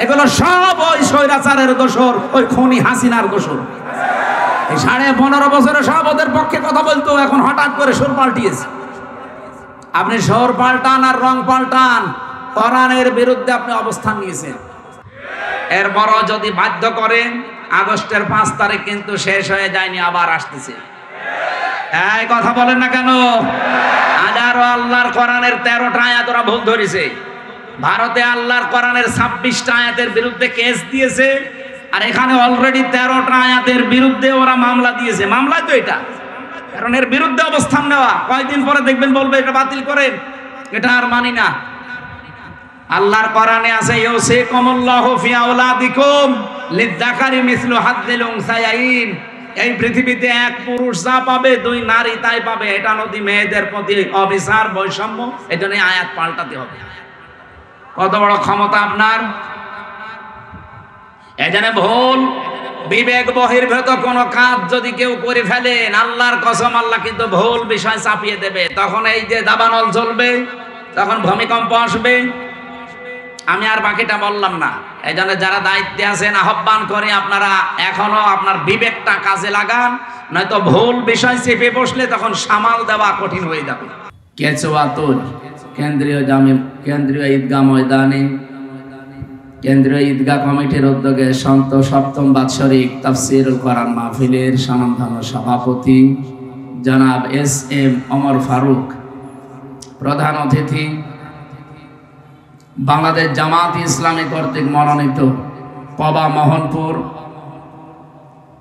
এগুলো সব ওই স্বৈরাচারের দোসর, ওই খুনি হাসিনার দোসর। এই 15.5 বছরে সব ওদের পক্ষে কথা বলতো, এখন হঠাৎ করে সুর পাল্টিয়েছে। আপনি সুর পাল্টান আর রং পাল্টান, কোরআনের বিরুদ্ধে আপনি অবস্থান নিয়েছেন। এরপরও যদি বাধ্য করেন, আগস্টের 5 তারিখ কিন্তু শেষ হয়ে যায়নি, আবার আসতেছে। এই কথা বলেন না কেন? হাজারো আল্লাহর কোরআনের 13টা আয়াত ওরা ভুল ধরেছে। ভারতে আল্লাহর কোরআনের 26টা আয়াতের বিরুদ্ধে কেস দিয়েছে, আর এখানে অলরেডি 13টা আয়াতের বিরুদ্ধে ওরা মামলা দিয়েছে। মামলা তো এটা, কারণ এর বিরুদ্ধে অবস্থান নেওয়া। কয়েকদিন পরে দেখবেন বলবে এটা বাতিল করেন, এটা আর মানি না। আল্লাহর কোরআনে আছে ইউসিকুমুল্লাহু ফি আওলাদিকুম লিযযাকারি মিসলু হাযযিল উনসায়াইন। এই পৃথিবীতে এক পুরুষ যা পাবে 2 নারী তাই পাবে। এটা নদী মেয়েদের প্রতি অবিচার, বৈষম্য। এজন্য আয়াত পাল্টাতে হবে। কত বড় ক্ষমতা আপনার! এজন্য ভুল বিবেক বহির্ভূত কোন কাজ যদি কেউ করে ফেলেন, আল্লাহর কসম আল্লাহ কিন্তু ভুল বিষয় চাপিয়ে দেবে। তখন এই যে দাবানল চলবে, তখন ভূমিকম্প আসবে। আমি আর বাকিটা বললাম না। এই জন্য যারা দায়িত্বে আছেন আহ্বান করে আপনারা এখনো আপনার বিবেকটা কাজে লাগান, নয়তো ভুল বিষয় চেপে বসলে তখন সামাল দেওয়া কঠিন হয়ে যাবে। কেচুয়াতুল কেন্দ্রীয় ঈদগাহ ময়দানে কেন্দ্রীয় ঈদগাহ কমিটির উদ্যোগে সন্ত 7ম বাৎসরিক তাফসীরুল কোরআন মাহফিলের স্বনামধন্য সভাপতি জনাব SM ওমর ফারুক, প্রধান অতিথি বাংলাদেশ জামাত ইসলামী কর্তৃক মনোনীত পবা মোহনপুর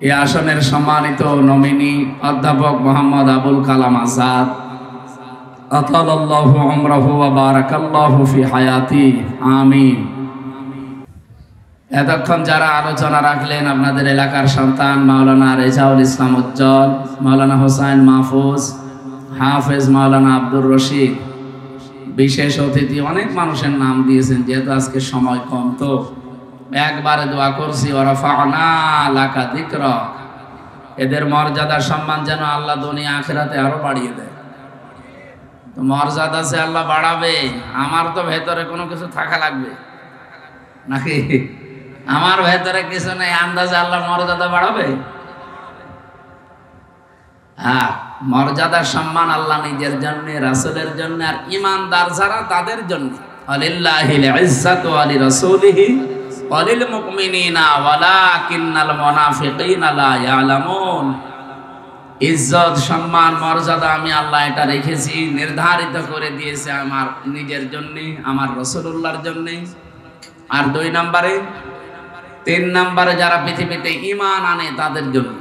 এই আসনের সম্মানিত নমিনি অধ্যাপক মোহাম্মদ আবুল কালাম আজাদ, আতালাল্লাহু উমরাহু ওয়া বারাকাল্লাহু ফি হায়াতি, আমিন। এতক্ষণ যারা আলোচনা রাখলেন, আপনাদের এলাকার সন্তান মাওলানা রেজাউল ইসলাম উজ্জ্বল, মাওলানা হোসাইন মাহফুজ, হাফেজ মাওলানা আব্দুর রশিদ, বিশেষ অতিথি অনেক মানুষের নাম দিয়েছেন। যেহেতু আজকে সময় কম, তো একবারে দোয়া করছি ওয়ারাফা'না লাকা যিকরাক। এদের মর্যাদা সম্মান যেন আল্লাহ দুনিয়া আখিরাতে আরো বাড়িয়ে দেয়। তো মর্যাদা সে আল্লাহ বাড়াবে, আমার তো ভেতরে কোনো কিছু থাকা লাগবে নাকি? আমার ভেতরে কিছু নেই, আন্দাজে আল্লাহ মর্যাদা বাড়াবে? হ্যাঁ, মর্যাদা সম্মান আল্লাহ নিজের জন্য, রাসূলের জন্য, আর ঈমানদার যারা তাদের জন্য। আলিল্লাহিল ইজ্জাতু ওয়া লিরাসূলিহি ওয়া লিল মুমিনিনা ওয়ালাকিন্নাল মুনাফিকিনা লা ইয়ালামুন। ইজ্জত সম্মান মর্যাদা আমি আল্লাহ এটা রেখেছি, নির্ধারিত করে দিয়েছে আমার নিজের জন্য, আমার রাসূলুল্লাহর জন্য। আর 2 নম্বরে 3 নম্বরে যারা পৃথিবীতে ঈমান আনে তাদের জন্য।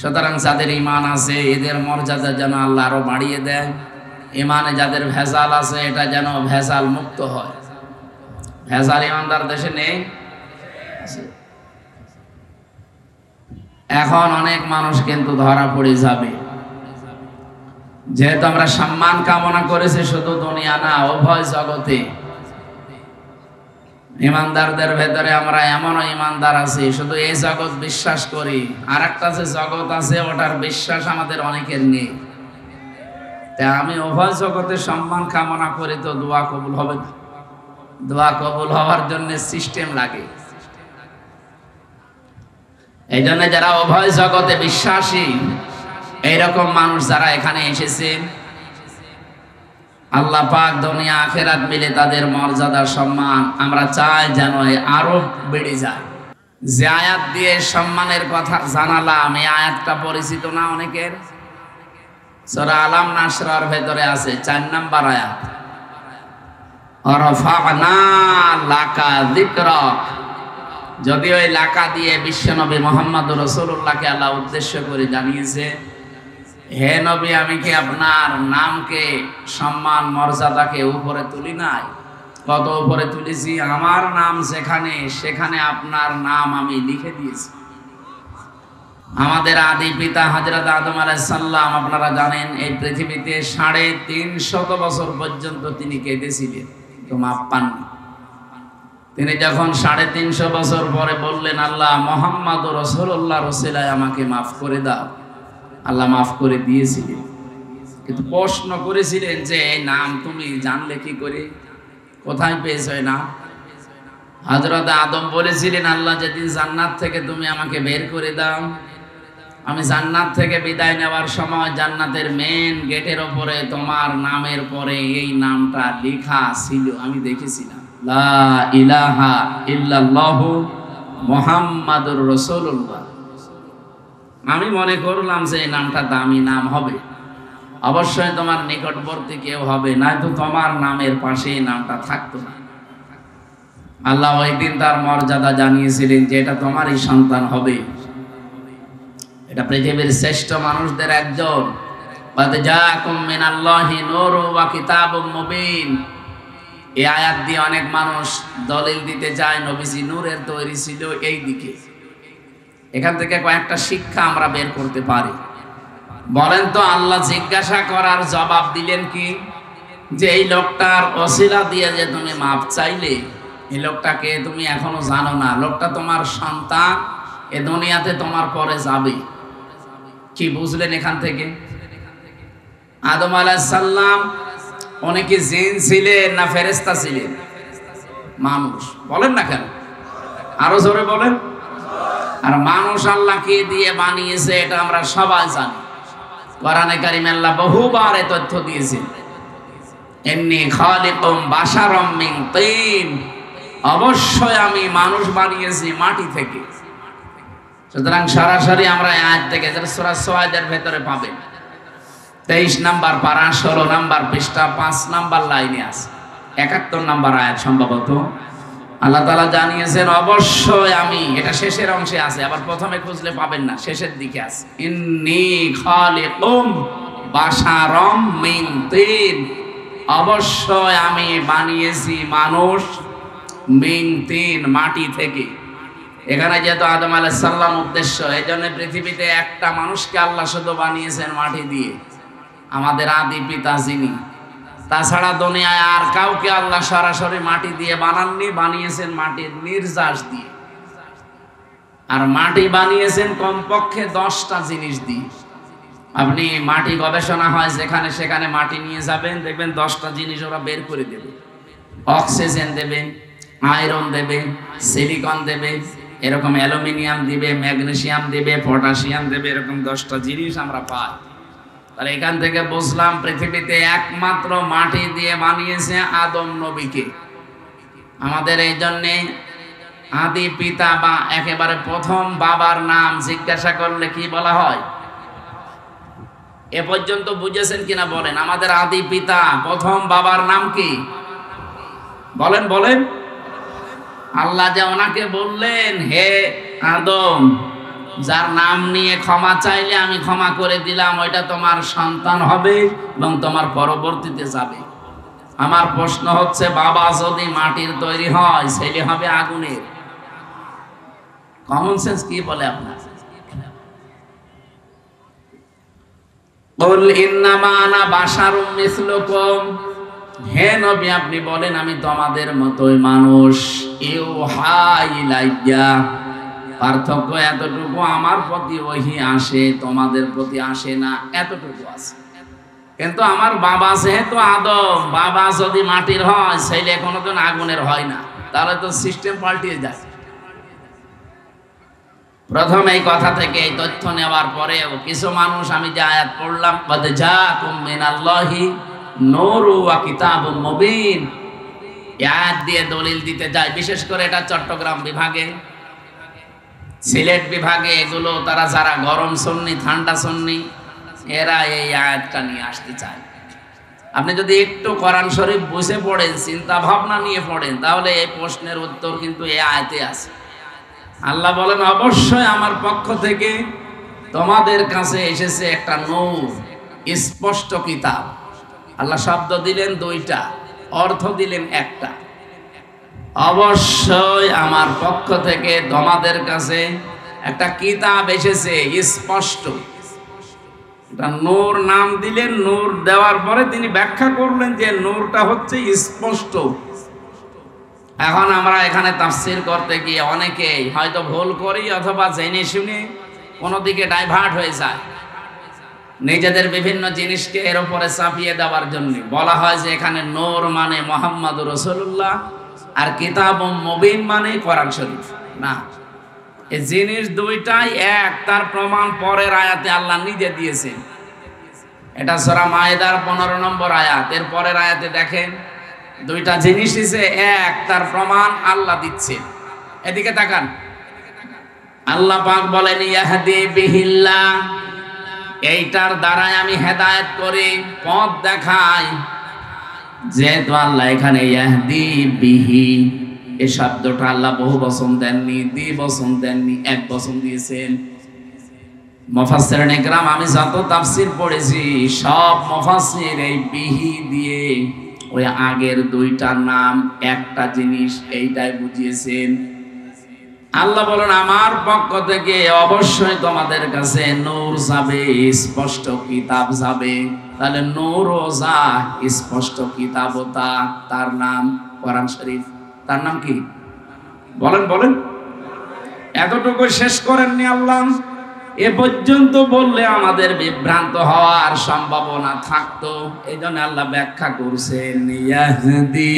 সুতরাং যাদের ঈমান আছে এদের মর্যাদা যেন আল্লাহ আরো বাড়িয়ে দেয়। ঈমানে যাদের ভেজাল আছে এটা যেন ভেজাল মুক্ত হয়। ভেজাল ঈমানদার দেশে নেই। এখন অনেক মানুষ কিন্তু ধরা পড়ে যাবে। যেহেতু আমরা সম্মান কামনা করেছি শুধু দুনিয়া না, উভয় জগতে। ঈমানদারদের ভেতরে আমরা এমনও ঈমানদার আছি শুধু এই জগৎ বিশ্বাস করি, আর একটা যে জগৎ আছে ওটার বিশ্বাস আমাদের অনেকের নেই। তাই আমি উভয় জগতে সম্মান কামনা করি, তো দোয়া কবুল হবে না। দোয়া কবুল হওয়ার জন্য সিস্টেম লাগে। এই জন্য যারা উভয় জগতে বিশ্বাসী এইরকম মানুষ যারা এখানে এসেছেন, আল্লাহ পাক দুনিয়া আখিরাত মিলে তাদের মর্যাদা সম্মান আমরা চাই যেন আরো বেড়ে যায়। যে আয়াত দিয়ে সম্মানের কথা জানালাম, এই আয়াতটা পরিচিত না অনেকের? সূরা আলাম নাসরার ভেতরে আছে 4 নম্বর আয়াত, ওয়ারাফা'না লাকা যিকরাক। যদিও এই লাকা দিয়ে বিশ্বনবী মুহাম্মদুর রাসূলুল্লাহকে আল্লাহ উদ্দেশ্য করে জানিয়েছে, হে নবী আমি কি আপনার নামকে সম্মান মর্যাদাকে উপরে তুলি নাই? কত উপরে তুলেছি, আমার নাম যেখানে সেখানে আপনার নাম আমি লিখে দিয়েছি। আমাদের আদি পিতা হযরত আদম আলাইহিস সালাম, আপনারা জানেন এই পৃথিবীতে 350 বছর পর্যন্ত তিনি কেঁদেছিলেন, তো মাপ পাননি। তিনি যখন 350 বছর পরে বললেন, আল্লাহ মুহাম্মদুর রাসূলুল্লাহর ওসিলায় আমাকে মাফ করে দাও, আল্লাহ মাফ করে দিয়েছিলেন। কিন্তু প্রশ্ন করেছিলেন যে এই নাম তুমি জানলে কি করে, কোথায় পেয়েছো এই নাম? হযরত আদম বলেছিলেন, আল্লাহ যেদিন জান্নাত থেকে তুমি আমাকে বের করে দাও, আমি জান্নাত থেকে বিদায় নেওয়ার সময় জান্নাতের মেন গেটের ওপরে তোমার নামের পরে এই নামটা লেখা ছিল, আমি দেখেছিলাম, লা ইলাহা ইল্লাল্লাহু মুহাম্মাদুর রাসূলুল্লাহ। আমি মনে করলাম যে এই নামটা দামি নাম হবে, অবশ্যই তোমার নিকটবর্তী কেউ হবে, নয়তো তোমার নামের পাশে এই নামটা থাকতো না। আল্লাহ ওই দিন তার মর্যাদা জানিয়েছিলেন যে এটা তোমারই সন্তান হবে, এটা পৃথিবীর শ্রেষ্ঠ মানুষদের একজন। قد جاءكم من الله نور وكتاب مبين। এই আয়াত দিয়ে অনেক মানুষ দলিল দিতে যায় নবীজি নূরের তৈরি ছিল এই দিকে। এখান থেকে কয়েকটা শিক্ষা আমরা বের করতে পারি। বলেন তো, আল্লাহ জিজ্ঞাসা করার জবাব দিলেন কি, যে এই লোকটার ওসিলা দিয়ে যে তুমি মাপ চাইলে, এই লোকটাকে তুমি এখনো জানো না, লোকটা তোমার সন্তান, এ দুনিয়াতে তোমার পরে যাবে। কি বুঝলেন এখান থেকে? আদম আলাইহিস সালাম উনি কি জিন ছিলেন না ফেরেশতা ছিলেন? মানুষ। বলেন না কেন? আরো জোরে বলেন। আর মানুষ আল্লাহ কে দিয়ে বানিয়েছে এটা আমরা সবাই জানি। কোরআনে কারিমে আল্লাহ বহুবার এই তথ্য দিয়েছেন, ইন্নী খালিকুম বাশারাম মিন তিন, অবশ্যই আমি মানুষ বানিয়েছি মাটি থেকে। সুতরাং সরাসরি আমরা আয়াত থেকে যেটা সূরা সুয়াদের ভেতরে পাবেন, 23 নাম্বার পারা 16 নাম্বার পৃষ্ঠা 5 নাম্বার লাইনে আছে, 71 নাম্বার আয়াত সম্ভবত। আল্লাহ তাআলা জানিয়েছেন অবশ্যই আমি, এটা শেষের অংশে আছে, আবার প্রথমে খুঁজলে পাবেন না, শেষের দিকে আছে, ইন্নী খালিকুম বাশারাম মিন তিন, অবশ্যই আমি বানিয়েছি মানুষ মিন তিন, মাটি থেকে। এখানে যেহেতু আদম আলাইহিস সালাম উদ্দেশ্য, এই জন্য পৃথিবীতে একটা মানুষকে আল্লাহ শুধু বানিয়েছেন মাটি দিয়ে, আমাদের আদি পিতা যিনি। তাছাড়া দুনিয়ায় আর কাউকে আল্লাহ সরাসরি মাটি দিয়ে বানাননি, বানিয়েছেন মাটির নির্যাস দিয়ে। আর মাটি বানিয়েছেন কমপক্ষে 10টা জিনিস দিয়ে। আপনি মাটি গবেষণা হয় যেখানে সেখানে মাটি নিয়ে যাবেন, দেখবেন 10টা জিনিস ওরা বের করে দেবে। অক্সিজেন দেবে, আয়রন দেবে, সিলিকন দেবে, এরকম অ্যালুমিনিয়াম দিবে, ম্যাগনেসিয়াম দিবে, পটাশিয়াম দেবে, এরকম 10টা জিনিস আমরা পাই। তাহলে এখান থেকে বুঝলাম পৃথিবীতে একমাত্র মাটি দিয়ে বানিয়েছে আদম নবীকে। আমাদের এই জন্যে আদি পিতা বা একেবারে প্রথম বাবার নাম জিজ্ঞাসা করলে কি বলা হয়? এ পর্যন্ত বুঝেছেন কিনা বলেন? আমাদের আদি পিতা প্রথম বাবার নাম কি? বলেন বলেন। আল্লাহ যে ওনাকে বললেন, হে আদম, যার নাম নিয়ে ক্ষমা চাইলে আমি ক্ষমা করে দিলাম, ওইটা তোমার সন্তান হবে এবং তোমার পরবর্তীতে যাবে। আমার প্রশ্ন হচ্ছে, বাবা যদি মাটির তৈরি হয়, ছেলে হবে আগুনের। কমন সেন্স কি বলে আপনার? কুল ইন্নামা আনা বাশারুম মিসলুকুম, হে নবী আপনি বলেন আমি তোমাদের মতোই মানুষ। ইউহা ইলাইয়া, পার্থক্য এতটুকু, আমার প্রতি ওহী আসে, তোমাদের প্রতি আসে না, এতটুকু আছে। কিন্তু আমার বাবা যেহেতু আদম, বাবা যদি মাটির হয়, ছেলে কোনোদিন আগুনের হয় না, তাহলে তো সিস্টেম পাল্টিয়ে যায়। প্রথম এই কথা থেকে এই তথ্য নেওয়ার পরেও কিছু মানুষ, আমি যে আয়াত পড়লাম, কদ জাআকুম মিনাল্লাহি নূরুন ওয়া কিতাবুম মুবিন, আয়াত দিয়ে দলিল দিতে যায়। বিশেষ করে এটা চট্টগ্রাম বিভাগে, সিলেট বিভাগে, এগুলো তারা যারা গরম সুন্নি, ঠান্ডা সুন্নি, এরা এই আয়াতটা নিয়ে আসতে চায়। আপনি যদি একটু কোরআন শরীফ বুঝে পড়েন, চিন্তা ভাবনা নিয়ে পড়েন, তাহলে এই প্রশ্নের উত্তর কিন্তু এই আয়াতে আছে। আল্লাহ বলেন অবশ্যই আমার পক্ষ থেকে তোমাদের কাছে এসেছে একটা নূর, স্পষ্ট কিতাব। আল্লাহ শব্দ দিলেন 2টা, অর্থ দিলেন একটা। অবশ্যই আমার পক্ষ থেকে তোমাদের কাছে একটা কিতাব এসেছে স্পষ্ট। এটা নূর নাম দিলেন, নূর দেওয়ার পরে তিনি ব্যাখ্যা করলেন যে নূরটা হচ্ছে স্পষ্ট। এখন আমরা এখানে তাফসীর করতে গিয়ে অনেকেই হয়তো ভুল করি, অথবা জেনে শুনে কোনো দিকে ডাইভার্ট হয়ে যায়, নিজেদের বিভিন্ন জিনিসকে এর উপরে চাপিয়ে দেওয়ার জন্য। বলা হয় যে এখানে নূর মানে মুহাম্মদুর রাসূলুল্লাহ, আর কিতাবুম মুবিন মানে কোরআন শরীফ না। এই জিনিস দুইটাই এক, তার প্রমাণ পরের আয়াতে আল্লাহ নিজে দিয়েছেন। এটা সূরা মায়েদার 15 নম্বর আয়াত। এর পরের আয়াতে দেখেন দুইটা জিনিস দিছে এক, তার প্রমাণ আল্লাহ দিচ্ছে। এদিকে তাকান, আল্লাহ পাক বলেন ইয়াহদি বিহিল্লাহ, এইটার দ্বারাই আমি হেদায়েত করি, পথ দেখাই। যেহেতু আল্লাহ এখানে ইয়াহদি বিহি এই শব্দটা আল্লাহ বহু বচন দেননি, দ্বিবচন দেননি, এক বচন দিয়েছেন। মুফাসসিরিন ইকরাম আমি যত তাফসীর পড়েছি সব মুফাসসির এই বিহি দিয়ে ওই আগের দুইটার নাম একটা জিনিস এইটাই বুঝিয়েছেন। আল্লাহ বলেন আমার পক্ষ থেকে অবশ্যই তোমাদের কাছে নূর যাবে, স্পষ্ট কিতাব যাবে। তাহলে নূরও যা, স্পষ্ট কিতাবও তা, তার নাম কোরআন শরীফ। তার নাম কি বলেন বলেন? এতটুকু শেষ করেননি আল্লাহ, এ পর্যন্ত বললে আমাদের বিভ্রান্ত হওয়ার সম্ভাবনা থাকতো। এই জন্য আল্লাহ ব্যাখ্যা করছেন ইয়াহদি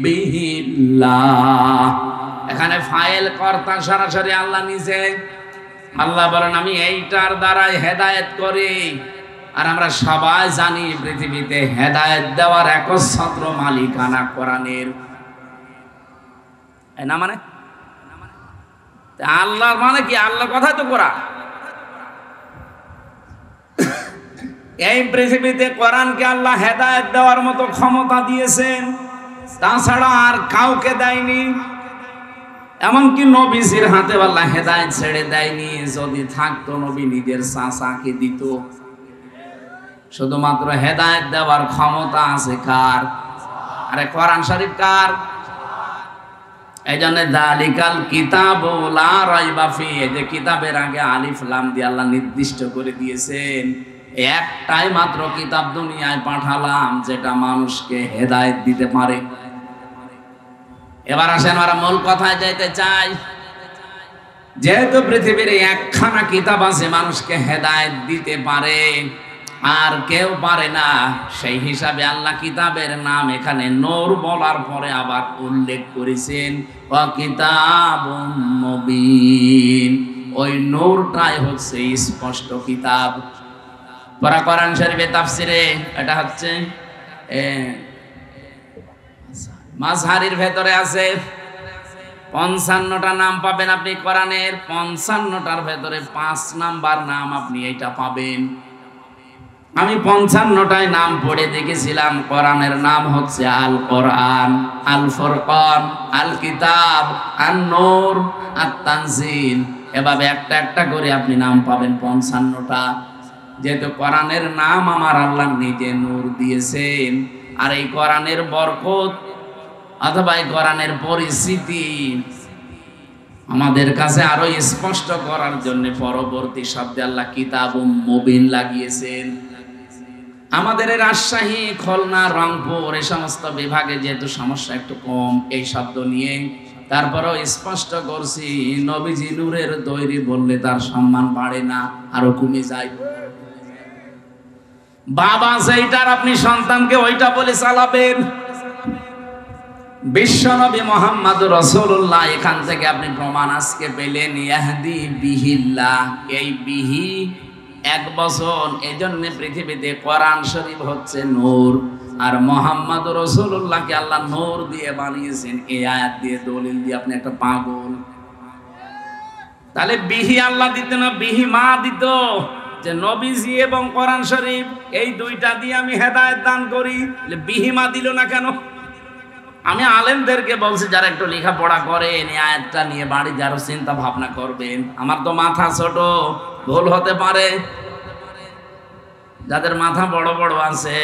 বিহিল্লাহ। এখানে ফাইল কর্তা সরাসরি আল্লাহ নিজে। আল্লাহ বলেন আমি এইটার দ্বারাই হেদায়েত করি। আর আমরা সবাই জানি পৃথিবীতে হেদায়েত দেওয়ার একচ্ছত্র মালিকানা কোরআনের। না মানে আল্লাহর মানে কি? আল্লাহর কথাই তো কোরআন। এই পৃথিবীতে কোরআনকে আল্লাহ হেদায়েত দেওয়ার মতো ক্ষমতা দিয়েছেন, তাছাড়া আর কাউকে দেয়নি। এমনকি নবীজির হাতে আল্লাহ হেদায়েত ছেড়ে দেয়নি। যদি থাকতো নবী নিজের চাচাকে দিত। শুধুমাত্র হেদায়েত দেওয়ার ক্ষমতা আছে কার? আরে কোরআন শরীফ কার? এই জন্য যালিকাল কিতাবু লা রাইবা ফিহি, এই যে কিতাবের আগে আলিফ লাম দিয়ে আল্লাহ নির্দিষ্ট করে দিয়েছেন একটাই মাত্র কিতাব দুনিয়ায় পাঠালাম যেটা মানুষকে হেদায়েত দিতে পারে। এবার আসেন আমরা মূল কথায় যাইতে চাই। যেহেতু পৃথিবীর একখানা কিতাব আছে মানুষকে হেদায়েত দিতে পারে, আর কেউ পারে না, সেই হিসাবে আল্লাহ কিতাবের নাম এখানে নূর বলার পরে আবার উল্লেখ করেছেন ওয়া কিতাবুম মুবিন। ওই নূরটাই হচ্ছে স্পষ্ট কিতাব। পরা কোরআন শরীফে তাফসিরে এটা হচ্ছে মাযহারির ভেতরে আছে 55টা নাম পাবেন আপনি কোরআনের। 55টার ভেতরে 5 নাম্বার নাম আপনি এইটা পাবেন। আমি 55টায় নাম পড়ে দেখেছিলাম। কোরআনের নাম হচ্ছে আল কোরআন, আল ফুরকান, আল কিতাব, আন নূর, আত তানজিল। এভাবে একটা একটা করে আপনি নাম পাবেন 55টা। যেহেতু কোরআনের নাম আমার আল্লাহ নিজে নূর দিয়েছেন, আর এই কোরআনের বরকত অথবা এই কোরআনের পরিস্থিতি আমাদের কাছে আরো স্পষ্ট করার জন্য পরবর্তী শব্দে আল্লাহ কিতাবুম মুবিন লাগিয়েছেন। আমাদের রাজশাহী, খুলনা, রংপুর এই সমস্ত বিভাগে যেহেতু সমস্যা একটু কম এই শব্দ নিয়ে, তারপরেও স্পষ্ট করছি নবীজি নূরের তৈরি বললে তার সম্মান বাড়ে না, আরো কমে যায়। বাবা সেইটার আপনি সন্তানকে ওইটা বলে চালাবেন। বিশ্বনবী মুহাম্মদুর রাসূলুল্লাহ, এখান থেকে আপনি প্রমাণ আজকে পেলেন ইয়াহদি বিহিল্লাহ। এই বিহি এক বচন, এজন্য পৃথিবীতে কোরআন শরীফ হচ্ছে নূর, আর মুহাম্মদুর রাসূলুল্লাহকে আল্লাহ নূর দিয়ে বানিয়েছেন। এই আয়াত দিয়ে দলিল দিয়ে আপনি একটা পাগল। তাহলে বিহি আল্লাহ দিত না, বিহি মা দিত, যে নবীজি এবং কোরআন শরীফ এই দুইটা দিয়ে আমি হেদায়েত দান করি। বিহি মা দিল না কেন? আমি আলেমদেরকে বলছি যারা একটু লেখাপড়া করেন এই আয়াতটা নিয়ে বাড়ি যারা চিন্তা ভাবনা করবেন। আমার তো মাথা ছোট, ভুল হতে পারে। যাদের মাথা বড় বড় আছে,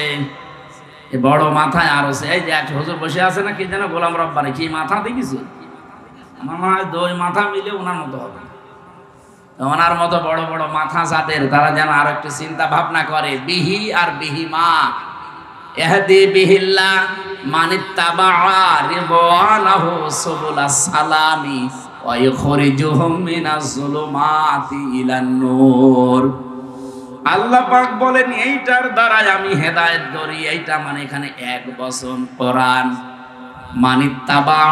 এই বড় মাথায় আরো এই যে এক হুজুর বসে আছে না, কি যেন গোলাম রব্বানি, কি মাথা দেখিছি? আমার মনে হয় 2 মাথা মিলে ওনার মতো হবে। ওনার মতো বড় বড় মাথা যাদের, তারা যেন আরো একটু চিন্তা ভাবনা করে। বিহি আর বিহিমা, ইয়াহদি বিহিল্লাহ মানিত্তাবা রিদওয়ানাহু সুবুলাস সালামি ওয়া ইখরিজুহুম মিনাজ যুলুমাতি ইলান নূর। আল্লাহ পাক বলেন এইটার দ্বারা আমি হেদায়েত করি। এইটা মানে এখানে এক বচন কোরআন। মানিত্তাবা,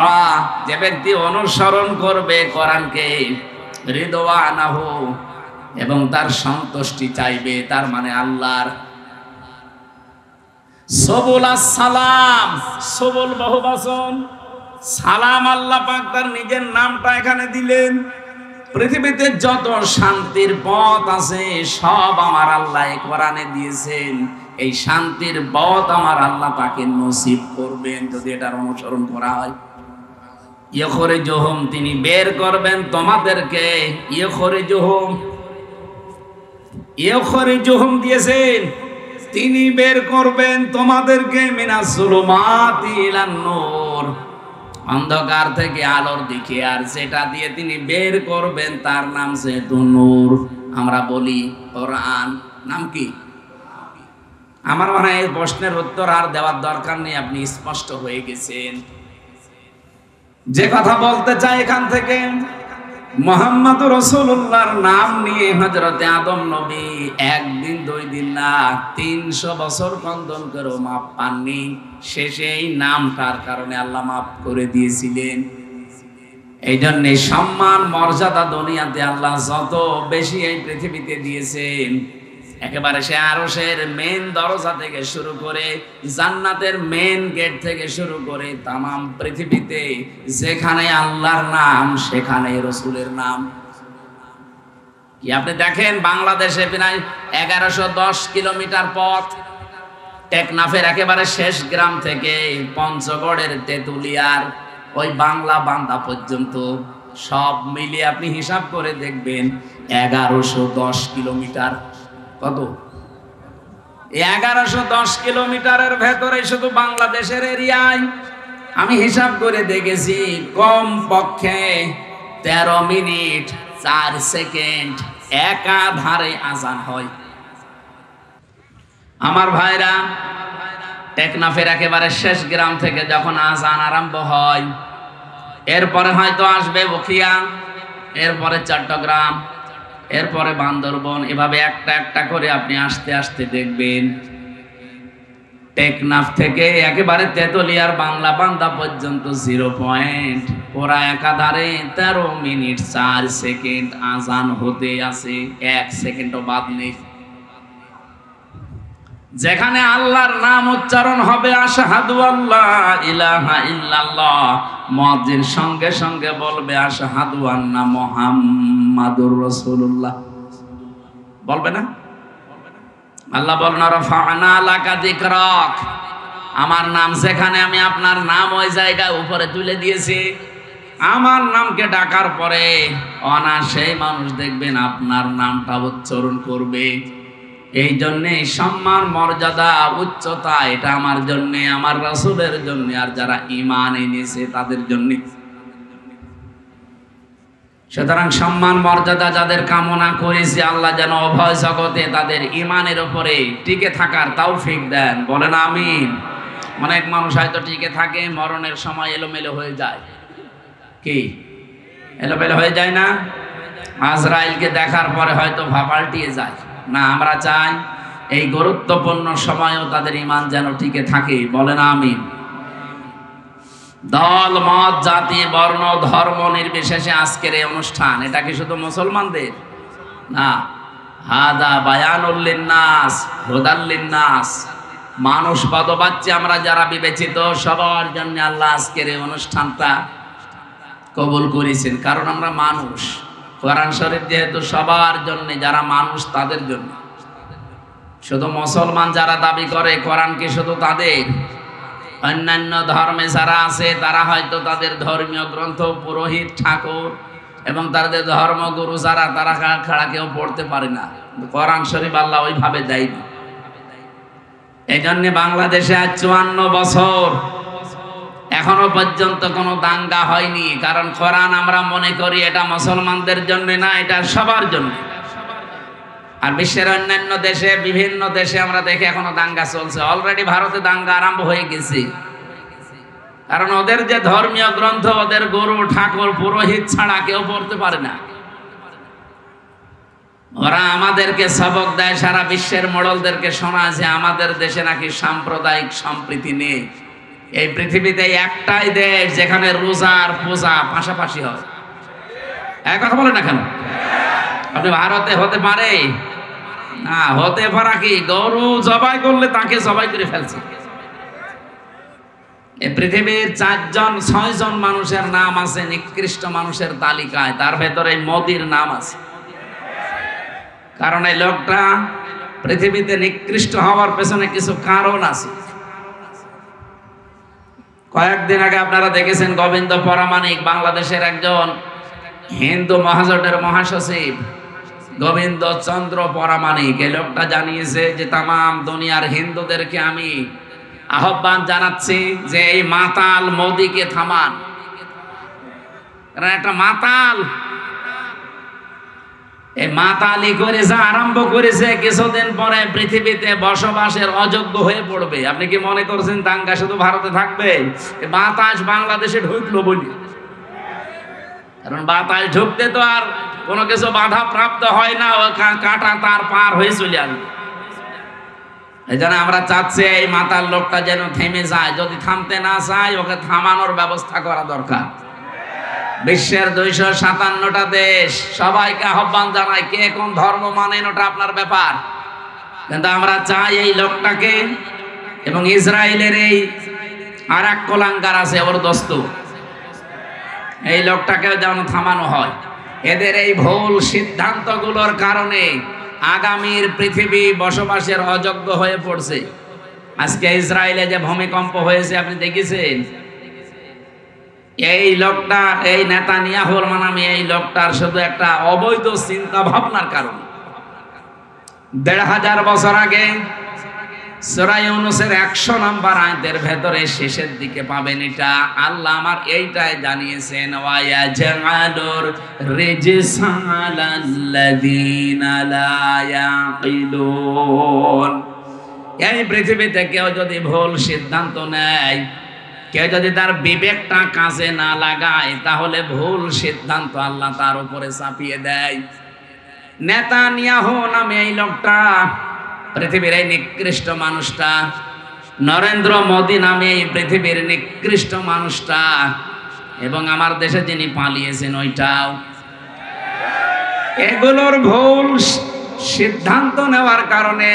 যে ব্যক্তি অনুসরণ করবে কোরআনকে, রিদওয়ানাহু, এবং তার সন্তুষ্টি চাইবে, তার মানে আল্লাহর। সবুলাস সালাম, সবুল বহুবচন, সালাম আল্লাহ পাক তার নিজের নামটা এখানে দিলেন। পৃথিবীতে যত শান্তির পথ আছে সব আমার আল্লাহ কোরআনে দিয়েছেন। এই শান্তির পথ আমার আল্লাহ তাকে নসিব করবেন যদি এটার অনুসরণ করা হয়। ইয়খরিজুহুম, তিনি বের করবেন তোমাদেরকে। ইয়খরিজুহুম দিয়েছেন, তিনি বের করবেন তোমাদেরকে মিনাস যুলুমাতি ইলান নূর, অন্ধকার থেকে আলোর দিকে। আর যেটা দিয়ে তিনি বের করবেন তার নাম যেহেতু নূর, আমরা বলি কোরআন। নাম কি? আমার মনে হয় এই প্রশ্নের উত্তর আর দেওয়ার দরকার নেই, আপনি স্পষ্ট হয়ে গেছেন। যে কথা বলতে চাই এখান থেকে, মুহাম্মদ রাসূলুল্লাহর নাম নিয়ে হযরতে আদম নবী একদিন 2 দিন না 300 বছর কন্দন করে মাপ পাননি। শেষে এই নামটার কারণে আল্লাহ মাফ করে দিয়েছিলেন। এই জন্য সম্মান মর্যাদা দুনিয়াতে আল্লাহ যত বেশি এই পৃথিবীতে দিয়েছেন, একেবারে সে আরশের মেন দরজা থেকে শুরু করে জান্নাতের মেন গেট থেকে শুরু করে তামাম পৃথিবীতে যেখানে আল্লাহর নাম সেখানে রসুলের নাম। কি আপনি দেখেন বাংলাদেশে প্রায় 1110 কিলোমিটার পথ, টেকনাফের একেবারে শেষ গ্রাম থেকে পঞ্চগড়ের তেতুলিয়ার ওই বাংলা বান্দা পর্যন্ত সব মিলিয়ে আপনি হিসাব করে দেখবেন 1110 কিলোমিটার। কত? 1110 কিলোমিটারের ভেতরে শুধু বাংলাদেশের এরিয়ায় আমি হিসাব করে দেখেছি কম পক্ষে 13 মিনিট 4 সেকেন্ড একাধারে আজান হয়। আমার ভাইরা, টেকনাফের একেবারে শেষ গ্রাম থেকে যখন আজান আরম্ভ হয়, এরপরে হয়তো আসবে বখিয়া, এরপরে চট্টগ্রাম, এরপরে বান্দরবন, এভাবে একটা একটা করে আপনি আস্তে আস্তে দেখবেন টেকনাফ থেকে একেবারে তেতুলিয়ার বাংলা বান্দা পর্যন্ত 0 পয়েন্ট পুরা একাধারে 13 মিনিট 4 সেকেন্ড আজান হতে আছে, 1 সেকেন্ডও বাদ নেই। যেখানে আল্লাহর নাম উচ্চারণ হবে আশহাদু আল্লা ইলাহা ইল্লাল্লাহ, মুয়াজ্জিন সঙ্গে সঙ্গে বলবে আশহাদু আন্না মুহাম্মাদুর রাসূলুল্লাহ, বলবে না? আল্লাহ বলেন রাফা'না লাকা যিকরাক, আমার নাম যেখানে আমি আপনার নাম ওই জায়গায় উপরে তুলে দিয়েছি। আমার নামকে ডাকার পরে অনায়াসেই মানুষ দেখবেন আপনার নামটা উচ্চারণ করবে। এই জন্যে সম্মান মর্যাদা উচ্চতা এটা আমার জন্যে, আমার রাসূলের জন্যে, আর যারা ঈমান এনেছে তাদের জন্যে। সুতরাং সম্মান মর্যাদা যাদের কামনা করেছি আল্লাহ যেন উভয় জগতে তাদের ঈমানের উপরে টিকে থাকার তৌফিক দেন, বলেন আমিন। অনেক মানুষ হয়তো টিকে থাকে, মরণের সময় এলোমেলো হয়ে যায়। কি এলোমেলো হয়ে যায় না? আজরাইলকে দেখার পরে হয়তো পাল্টিয়ে যায় না। আমরা চাই এই গুরুত্বপূর্ণ সময়ও তাদের ঈমান যেন টিকে থাকে, বলেন আমিন। দল মত জাতি বর্ণ ধর্ম নির্বিশেষে আজকের এই অনুষ্ঠান, এটা কি শুধু মুসলমানদের না? হাদা বায়ানুল লিন্নাস হুদাল লিন্নাস, মানুষ পদবাচ্চে আমরা যারা বিবেচিত সবার জন্য আল্লাহ আজকের এই অনুষ্ঠানটা কবুল করেছেন। কারণ আমরা মানুষ, কোরআন শরীফ যেহেতু সবার জন্য, যারা মানুষ তাদের জন্য। শুধু মুসলমান যারা দাবি করে কোরআন কি শুধু তাদের? অন্যান্য ধর্মে যারা আছে তারা হয়তো তাদের ধর্মীয় গ্রন্থ পুরোহিত ঠাকুর এবং তাদের ধর্মগুরু যারা, তারা খাড়া কেউ পড়তে পারে না। কোরআন শরীফ আল্লাহ ওইভাবে দেয়নি। এই জন্য বাংলাদেশে আজ 54 বছর এখনো পর্যন্ত কোনো দাঙ্গা হয়নি। কারণ কোরআন আমরা মনে করি এটা মুসলমানদের জন্য না, এটা সবার জন্য। আর বিশ্বের অন্যান্য দেশে, বিভিন্ন দেশে আমরা দেখি এখনো দাঙ্গা চলছে। অলরেডি ভারতে দাঙ্গা আরম্ভ হয়ে গেছে। কারণ ওদের যে ধর্মীয় গ্রন্থ, ওদের গুরু ঠাকুর পুরোহিত ছাড়া কেউ পড়তে পারে না। ওরা আমাদেরকে সবক দেয়, সারা বিশ্বের মোড়লদেরকে শোনায় যে আমাদের দেশে নাকি সাম্প্রদায়িক সম্প্রীতি নেই। এই পৃথিবীতে একটাই দেশ যেখানে রোজার পূজা পাশাপাশি হয়। এক কথা বলেন না কেন? আপনি ভারতে হতে পারে না, হতে পারা কি গরু জবাই করলে তাকে জবাই করে ফেলছে। এই পৃথিবীর 4-6 জন মানুষের নাম আছে নিকৃষ্ট মানুষের তালিকায়, তার ভেতরে মোদির নাম আছে। কারণ এই লোকটা পৃথিবীতে নিকৃষ্ট হওয়ার পেছনে কিছু কারণ আছে। কয়েকদিন আগে আপনারা দেখেছেন গোবিন্দ পরামানিক, বাংলাদেশের একজন হিন্দু মহাজোটের মহাসচিব গোবিন্দ চন্দ্র পরামানিক, এই লোকটা জানিয়েছে যে তামাম দুনিয়ার হিন্দুদেরকে আমি আহ্বান জানাচ্ছি যে এই মাতাল মোদিকে থামান। কারণ একটা মাতাল, এই মাতালি করে যা আরম্ভ করেছে কিছুদিন পরে পৃথিবীতে বসবাসের অযোগ্য হয়ে পড়বে। আপনি কি মনে করছেন দাঙ্গা শুধু ভারতে থাকবে? বাতাস বাংলাদেশে ঢুকলো বলি, কারণ বাতাস ঢুকতে তো আর কোনো কিছু বাধা প্রাপ্ত হয় না, কাটা তার পার হয়ে চলে আসবে। এই জন্য আমরা চাচ্ছি এই মাতাল লোকটা যেন থেমে যায়। যদি থামতে না চায়, ওকে থামানোর ব্যবস্থা করা দরকার। বিশ্বের 257টা দেশ, সবাইকে আহ্বান জানাই, কে কোন ধর্ম মানেন ওটা আপনার ব্যাপার, কিন্তু আমরা চাই এই লোকটাকে এবং ইসরায়েলের এই আর এক কোলাঙ্গার আছে ওর দোস্ত, এই লোকটাকে যেন থামানো হয়। এদের এই ভুল সিদ্ধান্তগুলোর কারণে আগামীর পৃথিবী বসবাসের অযোগ্য হয়ে পড়ছে। আজকে ইসরায়েলে যে ভূমিকম্প হয়েছে আপনি দেখেছেন, এই লোকটার, এই নেতানিয়াহুর নামে এই লোকটার শুধু একটা অবৈধ চিন্তা ভাবনার কারণে। 1500 বছর আগে সূরা ইউনূসের 100 নম্বর আয়াতের ভেতরে শেষের দিকে পাবেন এটা, আল্লাহ আমার এইটাই জানিয়েছেন, ওয়া ইয়াজআলুর রিজসা আলাল্লাযীনা লা ইয়াকিলুন। এই পৃথিবীতে কেউ যদি ভুল সিদ্ধান্ত নেয়, কেউ যদি তার বিবেকটা কাজে না লাগায়, তাহলে ভুল সিদ্ধান্ত আল্লাহ তার উপরে চাপিয়ে দেয়। নেতানিয়াহু নামে এই লোকটা, পৃথিবীর এই নিকৃষ্ট মানুষটা, নরেন্দ্র মোদী নামে এই পৃথিবীর নিকৃষ্ট মানুষটা, এবং আমার দেশে যিনি পালিয়েছেন ওইটাও, এগুলোর ভুল সিদ্ধান্ত নেওয়ার কারণে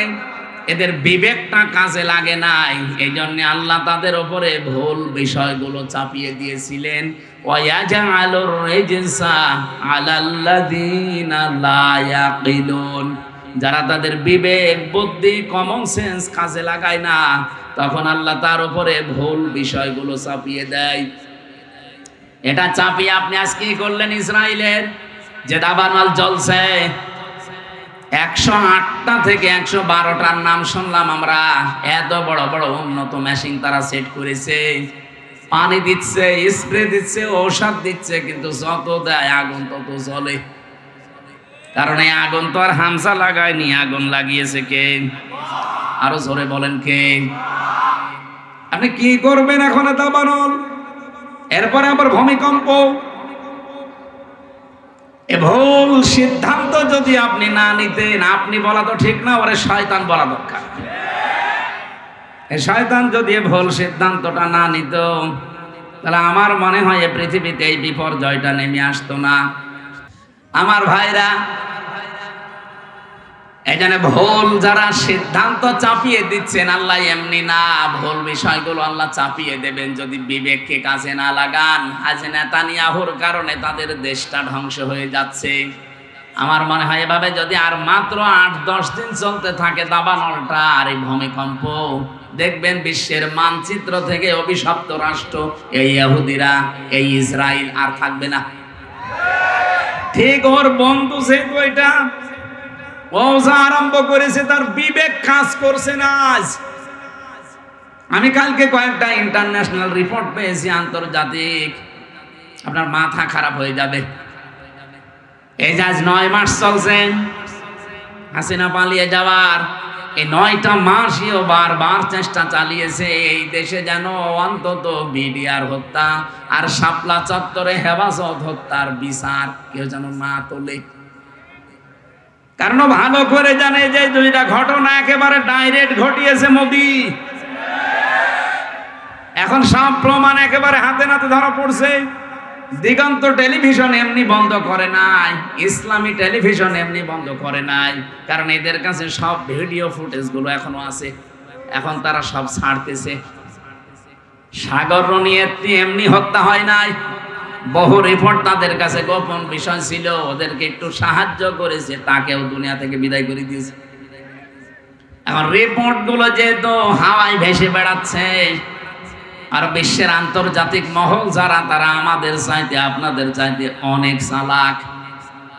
এদের বিবেকটা কাজে লাগে নাই। এই জন্য আল্লাহ তাদের উপরে ভুল বিষয়গুলো চাপিয়ে দিয়েছিলেন। ওয়ায়াজআলুর রিজসা আলাল্লাযীনা লা ইয়াকিলুন, যারা তাদের বিবেক বুদ্ধি কমন সেন্স কাজে লাগায় না, তখন আল্লাহ তার উপরে ভুল বিষয়গুলো চাপিয়ে দেয়। এটা চাপিয়ে আপনি আজকে কি করলেন? ইসরায়েলের যে দাবানল জ্বলছে, 108টা থেকে 112টার নাম শুনলাম আমরা। এত বড় বড় উন্নত মেশিন তারা সেট করেছে, পানি দিচ্ছে, স্প্রে দিচ্ছে, ঔষধ দিচ্ছে, কিন্তু যত দেয় আগুন তত জ্বলে। কারণ এই আগুন তো আর হামসা লাগায়নি, আগুন লাগিয়েছে কে? আরো জোরে বলেন কে? আপনি কি করবেন এখন? দাবানল, এরপরে আবার ভূমিকম্প। ভুল সিদ্ধান্ত যদি আপনি না নিতেন, আপনি বলা তো ঠিক না, ওরে শয়তান বলা দরকার। এই শয়তান যদি ভুল সিদ্ধান্তটা না নিত, তাহলে আমার মনে হয় এই পৃথিবীতে এই বিপর্যয়টা নেমে আসতো না। আমার ভাইরা, এখানে ভুল যারা সিদ্ধান্ত চাপিয়ে দিচ্ছেন, আল্লাহ এমনি না, ভুল বিষয়গুলো আল্লাহ চাপিয়ে দেবেন যদি বিবেককে কাজে না লাগান। আজ নেতানিয়াহুর কারণে তাদের দেশটা ধ্বংস হয়ে যাচ্ছে। আমার মনে হয় এভাবে যদি আর মাত্র 8-10 দিন চলতে থাকে দাবানলটা আর এই ভূমিকম্প, দেখবেন বিশ্বের মানচিত্র থেকে অভিশপ্ত রাষ্ট্র এই ইহুদিরা, এই ইসরায়েল আর থাকবে না। ঠিক ওর বন্ধু যেহেতু এটা ও যা আরম্ভ করেছে, তার বিবেক কাজ করছে না। আজ আমি কালকে কয়েকটা ইন্টারন্যাশনাল রিপোর্ট পেয়েছি, আন্তর্জাতিক, আপনার মাথা খারাপ হয়ে যাবে। এই যে আজ 9 মাস চলছে হাসিনা পালিয়ে যাওয়ার, এই 9টা মাসইও বারবার চেষ্টা চালিয়েছে এই দেশে যেন অন্তত বিডিআর হত্যা আর শাপলা চত্বরে হেফাজত হত্যার বিচার কেউ যেন না তোলে। কারণ ভালো করে জানে যে দুইটা ঘটনা একেবারে ডাইরেক্ট ঘটিয়েছে মোদি। এখন সব প্রমাণ একেবারে হাতে নাতে ধরা পড়ছে। দিগন্ত টেলিভিশন এমনি বন্ধ করে নাই, ইসলামী টেলিভিশন এমনি বন্ধ করে নাই, কারণ এদের কাছে সব ভিডিও ফুটেজগুলো এখনো আছে, এখন তারা সব ছাড়তেছে। সাগর রনিয়েত্তি এমনি হত্যা হয় নাই, বহু রিপোর্ট তাদের কাছে গোপন বিষয় ছিল, ওদেরকে একটু সাহায্য করেছে, তাকেও দুনিয়া থেকে বিদায় করে দিয়েছে। এখন রিপোর্ট গুলো যেহেতু হাওয়ায় ভেসে বেড়াচ্ছে, আর বিশ্বের আন্তর্জাতিক মহল যারা, তারা আমাদের চাইতে আপনাদের চাইতে অনেক চালাক।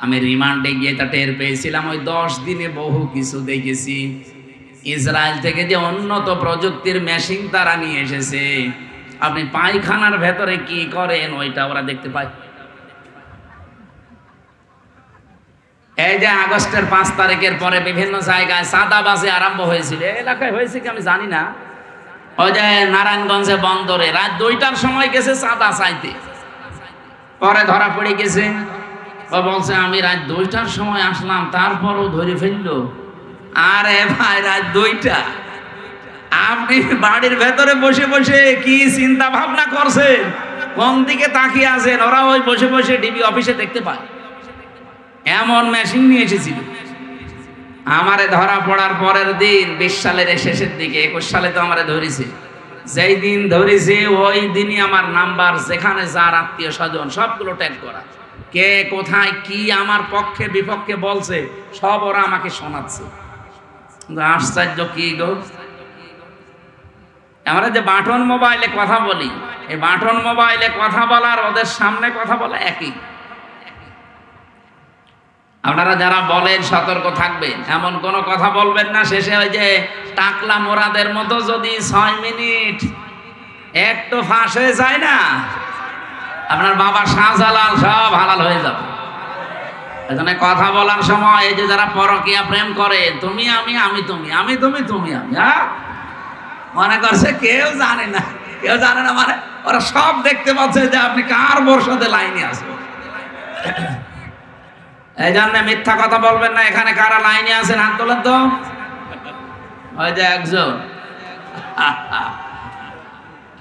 আমি রিমান্ডে গিয়ে তা টের পেয়েছিলাম, ওই 10 দিনে বহু কিছু দেখেছি। ইসরায়েল থেকে যে উন্নত প্রযুক্তির মেশিন তারা নিয়ে এসেছে, আপনি পায়খানার ভেতরে কি করেন ওইটা ওরা দেখতে পায়। এই যে আগস্টের 5 তারিখের পরে বিভিন্ন জায়গায় চাঁদাবাজি আরম্ভ হয়েছিল, এলাকায় হয়েছে কি আমি জানি না। ওই যে নারায়ণগঞ্জে বন্দরে রাত 2টার সময় গেছে চাঁদা চাইতে, পরে ধরা পড়ে গেছে। ও বলছে আমি রাত 2টার সময় আসলাম, তারপরও ধরে ফেললো। আরে ভাই, রাত 2টা আপনি বাড়ির ভেতরে বসে বসে কি চিন্তা ভাবনা করছেন, কোন দিকে তাকিয়ে আছেন, ওরা ওই বসে বসে ডিবি অফিসে দেখতে পায়। এমন মেশিন নিয়ে এসেছিল। আমারে ধরা পড়ার পরের দিন 20 সালের শেষের দিকে, 21 সালে তো আমারে ধরেছে। যেই দিন ধরেছে ওই দিনই আমার নাম্বার, যেখানে যার আত্মীয় স্বজন সবগুলো ট্যাগ করা, কে কোথায় কি আমার পক্ষে বিপক্ষে বলছে সব ওরা আমাকে শোনাচ্ছে। আশ্চর্য কি গো, আমরা যে বাটন মোবাইলে কথা বলি, এই বাটন মোবাইলে কথা বলার ওদের সামনে কথা বলা একই। আপনারা যারা বলেন সতর্ক থাকবেন, এমন কোনো কথা বলবেন না শেষে ওই যে টাকলা মোরাদের মতো যদি 6 মিনিট একটু ফাঁস হয়ে যায় না, আপনার বাবা শাহজালাল সব হালাল হয়ে যাবে। এজন্য কথা বলার সময় এই যে যারা পরকীয়া প্রেম করে, তুমি আমি, আমি তুমি, আমি তুমি, তুমি আমি, হ্যাঁ মনে করছে কেউ জানে না, কেউ জানে না, মানে ওরা সব দেখতে পাচ্ছে যে আপনি কার বর্ষতে লাইনে আসবেন। এই জন্য মিথ্যা কথা বলবেন না। এখানে কারা লাইনে আছেন হাত তোলেন তো, ওই যে একজন।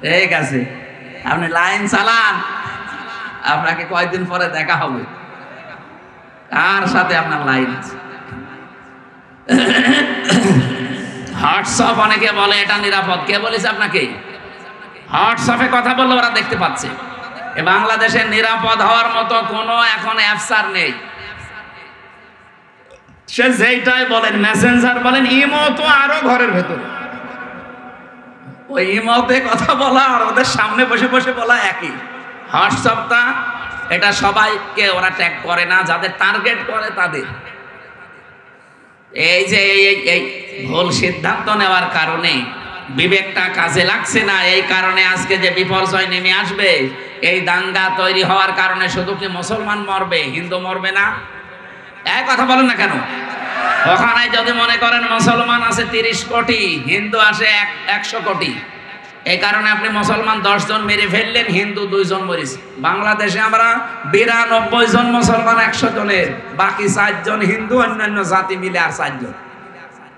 ঠিক আছে, আপনি লাইন চালান, আপনাকে কয়েকদিন পরে দেখা হবে কার সাথে আপনার লাইন আছে। হোয়াটসঅ্যাপ অনেকে বলে এটা নিরাপদ, কে বলেছে আপনাকে? হোয়াটসঅ্যাপে কথা বললে ওরা দেখতে পাচ্ছে। বাংলাদেশের নিরাপদ হওয়ার মতো কোনো এখন অ্যাপস আর নেই। সে যেইটাই বলেন, মেসেঞ্জার বলেন, ইমো তো আরো ঘরের ভেতরে। ওই ইমোতে কথা বলা আর ওদের সামনে বসে বসে বলা একই। হোয়াটসঅ্যাপটা এটা সবাইকে ওরা ট্যাগ করে না, যাদের টার্গেট করে তাদের। এই যে এই ভুল সিদ্ধান্ত নেওয়ার কারণে বিবেকটা কাজে লাগছে না, এই কারণে আজকে যে বিপর্যয় নেমে আসবে, এই দাঙ্গা তৈরি হওয়ার কারণে শুধু কি মুসলমান মরবে, হিন্দু মরবে না? এক কথা বলেন না কেন? ওখানে যদি মনে করেন মুসলমান আছে 30 কোটি, হিন্দু আসে 100 কোটি, এই কারণে আপনি মুসলমান 10 জন মেরে ফেললেন, হিন্দু 2 জন মরিস। বাংলাদেশে আমরা 92 জন মুসলমান 100 জনের, বাকি 4 জন হিন্দু, অন্যান্য জাতি মিলে আর 4 জন।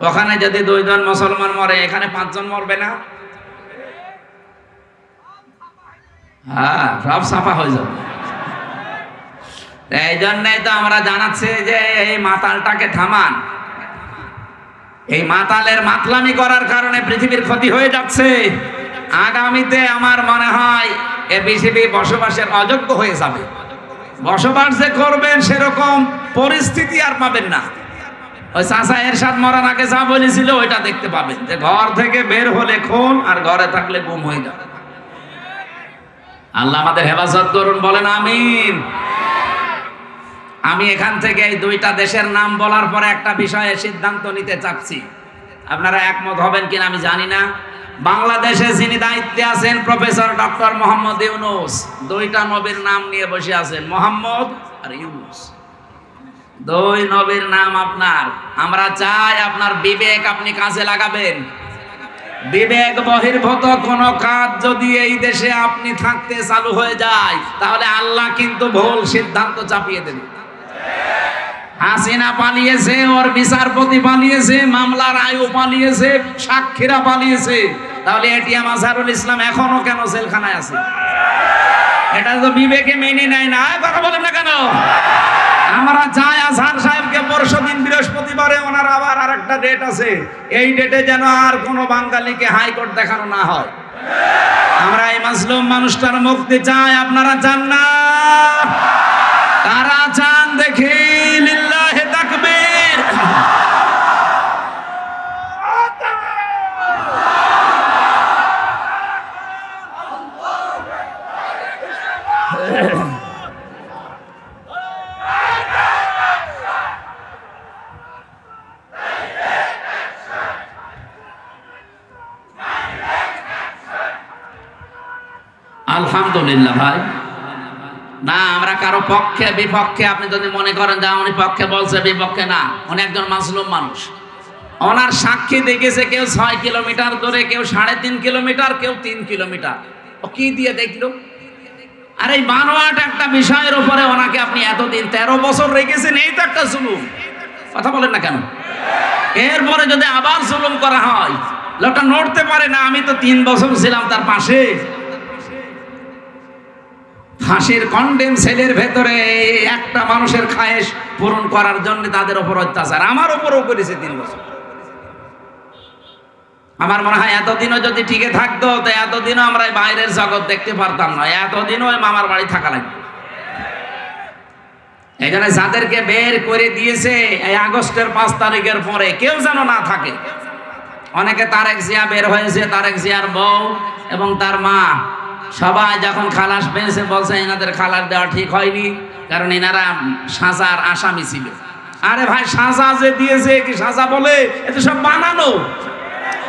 ওখানে যদি 2 জন মুসলমান মরে, এখানে 5 জন মরবে না? হ্যাঁ, সব সাফা হয়ে যাবে। এই জন্যই তো আমরা জানাচ্ছি যে এই মাতালটাকে থামান। এই মাতালের মাতলামি করার কারণে পৃথিবীর ক্ষতি হয়ে যাচ্ছে। আগামীতে আমার মনে হয় এ পৃথিবী বসবাসের অযোগ্য হয়ে যাবে। বসবাস যে করবেন সেরকম পরিস্থিতি আর পাবেন না। ওই চাচা এরশাদ মরার আগে যা বলেছিল ওইটা দেখতে পাবেন, যে ঘর থেকে বের হলে খুন আর ঘরে থাকলে গুম হয়ে যাবে। আল্লাহ আমাদের হেফাজত করুন, বলেন আমিন। আমি এখান থেকে এই 2টা দেশের নাম বলার পরে একটা বিষয়ে সিদ্ধান্ত নিতে চাচ্ছি, আপনারা একমত হবেন কিনা আমি জানি না। বাংলাদেশে যিনি দায়িত্বে আছেন প্রফেসর ডক্টর মোহাম্মদ ইউনূস, 2টা নবীর নাম নিয়ে বসে আছেন, মোহাম্মদ আর ইউনূস। 2 নবীর নাম আপনার। আমরা চাই আপনার বিবেক আপনি কাজে লাগাবেন। বিবেক বহির্ভূত কোন কাজ যদি এই দেশে আপনি থাকতে চালু হয়ে যায়, তাহলে আল্লাহ কিন্তু ভুল সিদ্ধান্ত চাপিয়ে দেবে। হাসিনা পালিয়েছে, ওর বিচারপতি পালিয়েছে, মামলার আয়ু পালিয়েছে, সাক্ষীরা পালিয়েছে, তাহলে এটিএম আজহারুল ইসলাম এখনো কেন জেলখানায় আছে? এটা তো বিবেকে মেনে নেয় না। কথা বলেন না কেন? আমরা যাই আজহার সাহেবকে পরশুদিন বৃহস্পতিবারে, ওনার আবার আরেকটা ডেট আছে, এই ডেটে যেন আর কোনো বাঙালিকে হাইকোর্ট দেখানো না হয়। আমরা এই মাজলুম মানুষটার মুক্তি চাই। আপনারা চান না? কারা চান দেখি? লিল্লাহি তাকবীর। আলহামদুলিল্লাহ ভাই। না, আমরা কারো পক্ষে বিপক্ষে, আপনি যদি মনে করেন যে উনি পক্ষে বলছে বিপক্ষে, না, উনি একজন মাজলুম মানুষ। ওনার সাক্ষী দেখেছে কেউ 6 কিলোমিটার দূরে, কেউ 3.5 কিলোমিটার, কেউ 3 কিলোমিটার। ও কি দিয়ে দেখলো? আর এই বানোয়াট একটা বিষয়ের উপরে ওনাকে আপনি এতদিন 13 বছর রেখেছেন, এই তো একটা জুলুম। কথা বলেন না কেন? এরপরে যদি আবার জুলুম করা হয়, লোকটা নড়তে পারে না। আমি তো 3 বছর ছিলাম তার পাশে। ফাঁসির কন্ডেম সেলের ভেতরে একটা মানুষের খায়েশ পূরণ করার জন্য তাদের উপর অত্যাচার আমার উপরও করেছে 3 বছর। আমার মনে হয় এতদিনও যদি টিকে থাকতো, তো এতদিনও আমরা বাইরের জগৎ দেখতে পারতাম না, এতদিনও ওই মামার বাড়ি থাকা লাগবে। এই জন্য যাদেরকে বের করে দিয়েছে এই আগস্টের 5 তারিখের পরে, কেউ যেন না থাকে। অনেকে তারেক জিয়া বের হয়েছে, তারেক জিয়ার বউ এবং তার মা সবাই যখন খালাস পেয়েছে বলছে এনাদের খালাস দেওয়া ঠিক হয়নি, কারণ এনারা সাজার আসামি ছিল। আরে ভাই, সাজা যে দিয়েছে কি সাজা বলে? এত সব বানানো।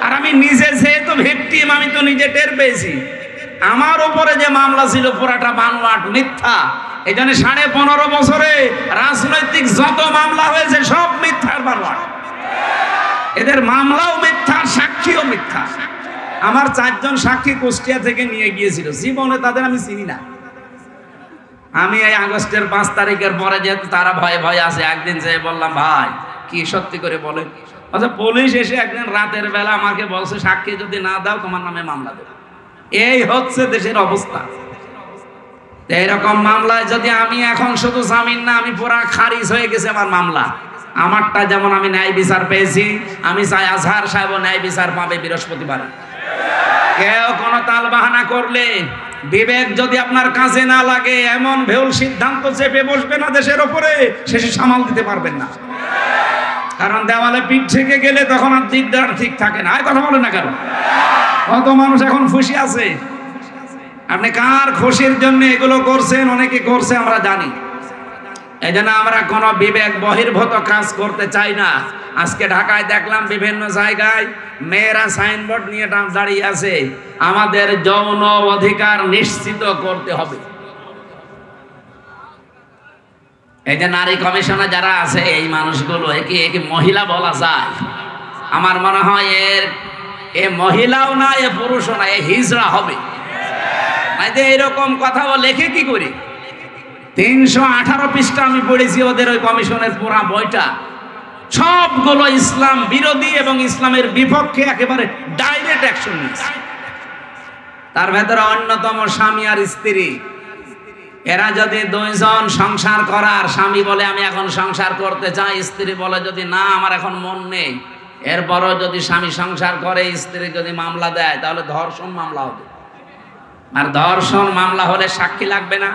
আর আমি নিজে যেহেতু ভিকটিম, আমি তো নিজে টের পেয়েছি। আমার উপরে যে মামলা ছিল পুরাটা বানোয়াট, মিথ্যা। এই জন্য 15.5 বছরে রাজনৈতিক যত মামলা হয়েছে সব মিথ্যার বানোয়াট। এদের মামলাও মিথ্যা, সাক্ষীও মিথ্যা। আমার 4 জন সাক্ষী কুষ্টিয়া থেকে নিয়ে গিয়েছিল, জীবনে তাদের আমি চিনি না। আমি এই আগস্টের 5 তারিখের পরে যেহেতু তারা ভয়ে ভয়ে আছে, একদিন যেয়ে বললাম, ভাই কি সত্যি করে বলেন? আচ্ছা, পুলিশ এসে একদিন রাতের বেলা আমাকে বলছে, সাক্ষী যদি না দাও তোমার নামে মামলা দেবে। এই হচ্ছে দেশের অবস্থা। এইরকম মামলায় যদি আমি এখন শুধু জামিন না, আমি পুরা খারিজ হয়ে গেছে আমার মামলা। আমারটা যেমন আমি ন্যায় বিচার পেয়েছি, আমি চাই আজহার সাহেব ন্যায় বিচার পাবে বৃহস্পতিবার। কেউ কোনো তাল বাহানা করলে, বিবেক যদি আপনার কাজে না লাগে, এমন ভুল সিদ্ধান্ত চেপে বসবে না দেশের উপরে, শেষে সামাল দিতে পারবেন না। কারণ দেওয়ালে পিঠ থেকে গেলে তখন আর দিকদার ঠিক থাকে না। কথা বলেন না কেন? কত মানুষ এখন খুশি আছে। আপনি কার খুশির জন্য এগুলো করছেন? অনেকে করছে, আমরা জানি। এই জন্য আমরা কোনো বিবেক বহির্ভূত কাজ করতে চাই না। আজকে ঢাকায় দেখলাম বিভিন্ন জায়গায় মেয়েরা সাইনবোর্ড নিয়ে দাঁড়িয়ে আছে, আমাদের যৌন অধিকার নিশ্চিত করতে হবে। এই যে নারী কমিশনে যারা আছে, এই মানুষগুলো একে মহিলা বলা যায়? আমার মনে হয় এ মহিলাও না, এ পুরুষও না, এ হিজড়া হবে। এরকম কথা লেখে কি করে? 318 পৃষ্ঠা আমি পড়েছি ওদের ওই কমিশনের পুরা বইটা। সবগুলো ইসলাম বিরোধী এবং ইসলামের বিপক্ষে একেবারে ডাইরেক্ট অ্যাকশন নিচ্ছে। তার ভেতরে অন্যতম স্বামী আর স্ত্রী। এরা যদি 2 জন সংসার করার, স্বামী বলে আমি এখন সংসার করতে চাই, স্ত্রী বলে যদি না আমার এখন মন নেই, এরপরও যদি স্বামী সংসার করে, স্ত্রী যদি মামলা দেয়, তাহলে ধর্ষণ মামলা হবে। আর ধর্ষণ মামলা হলে সাক্ষী লাগবে না।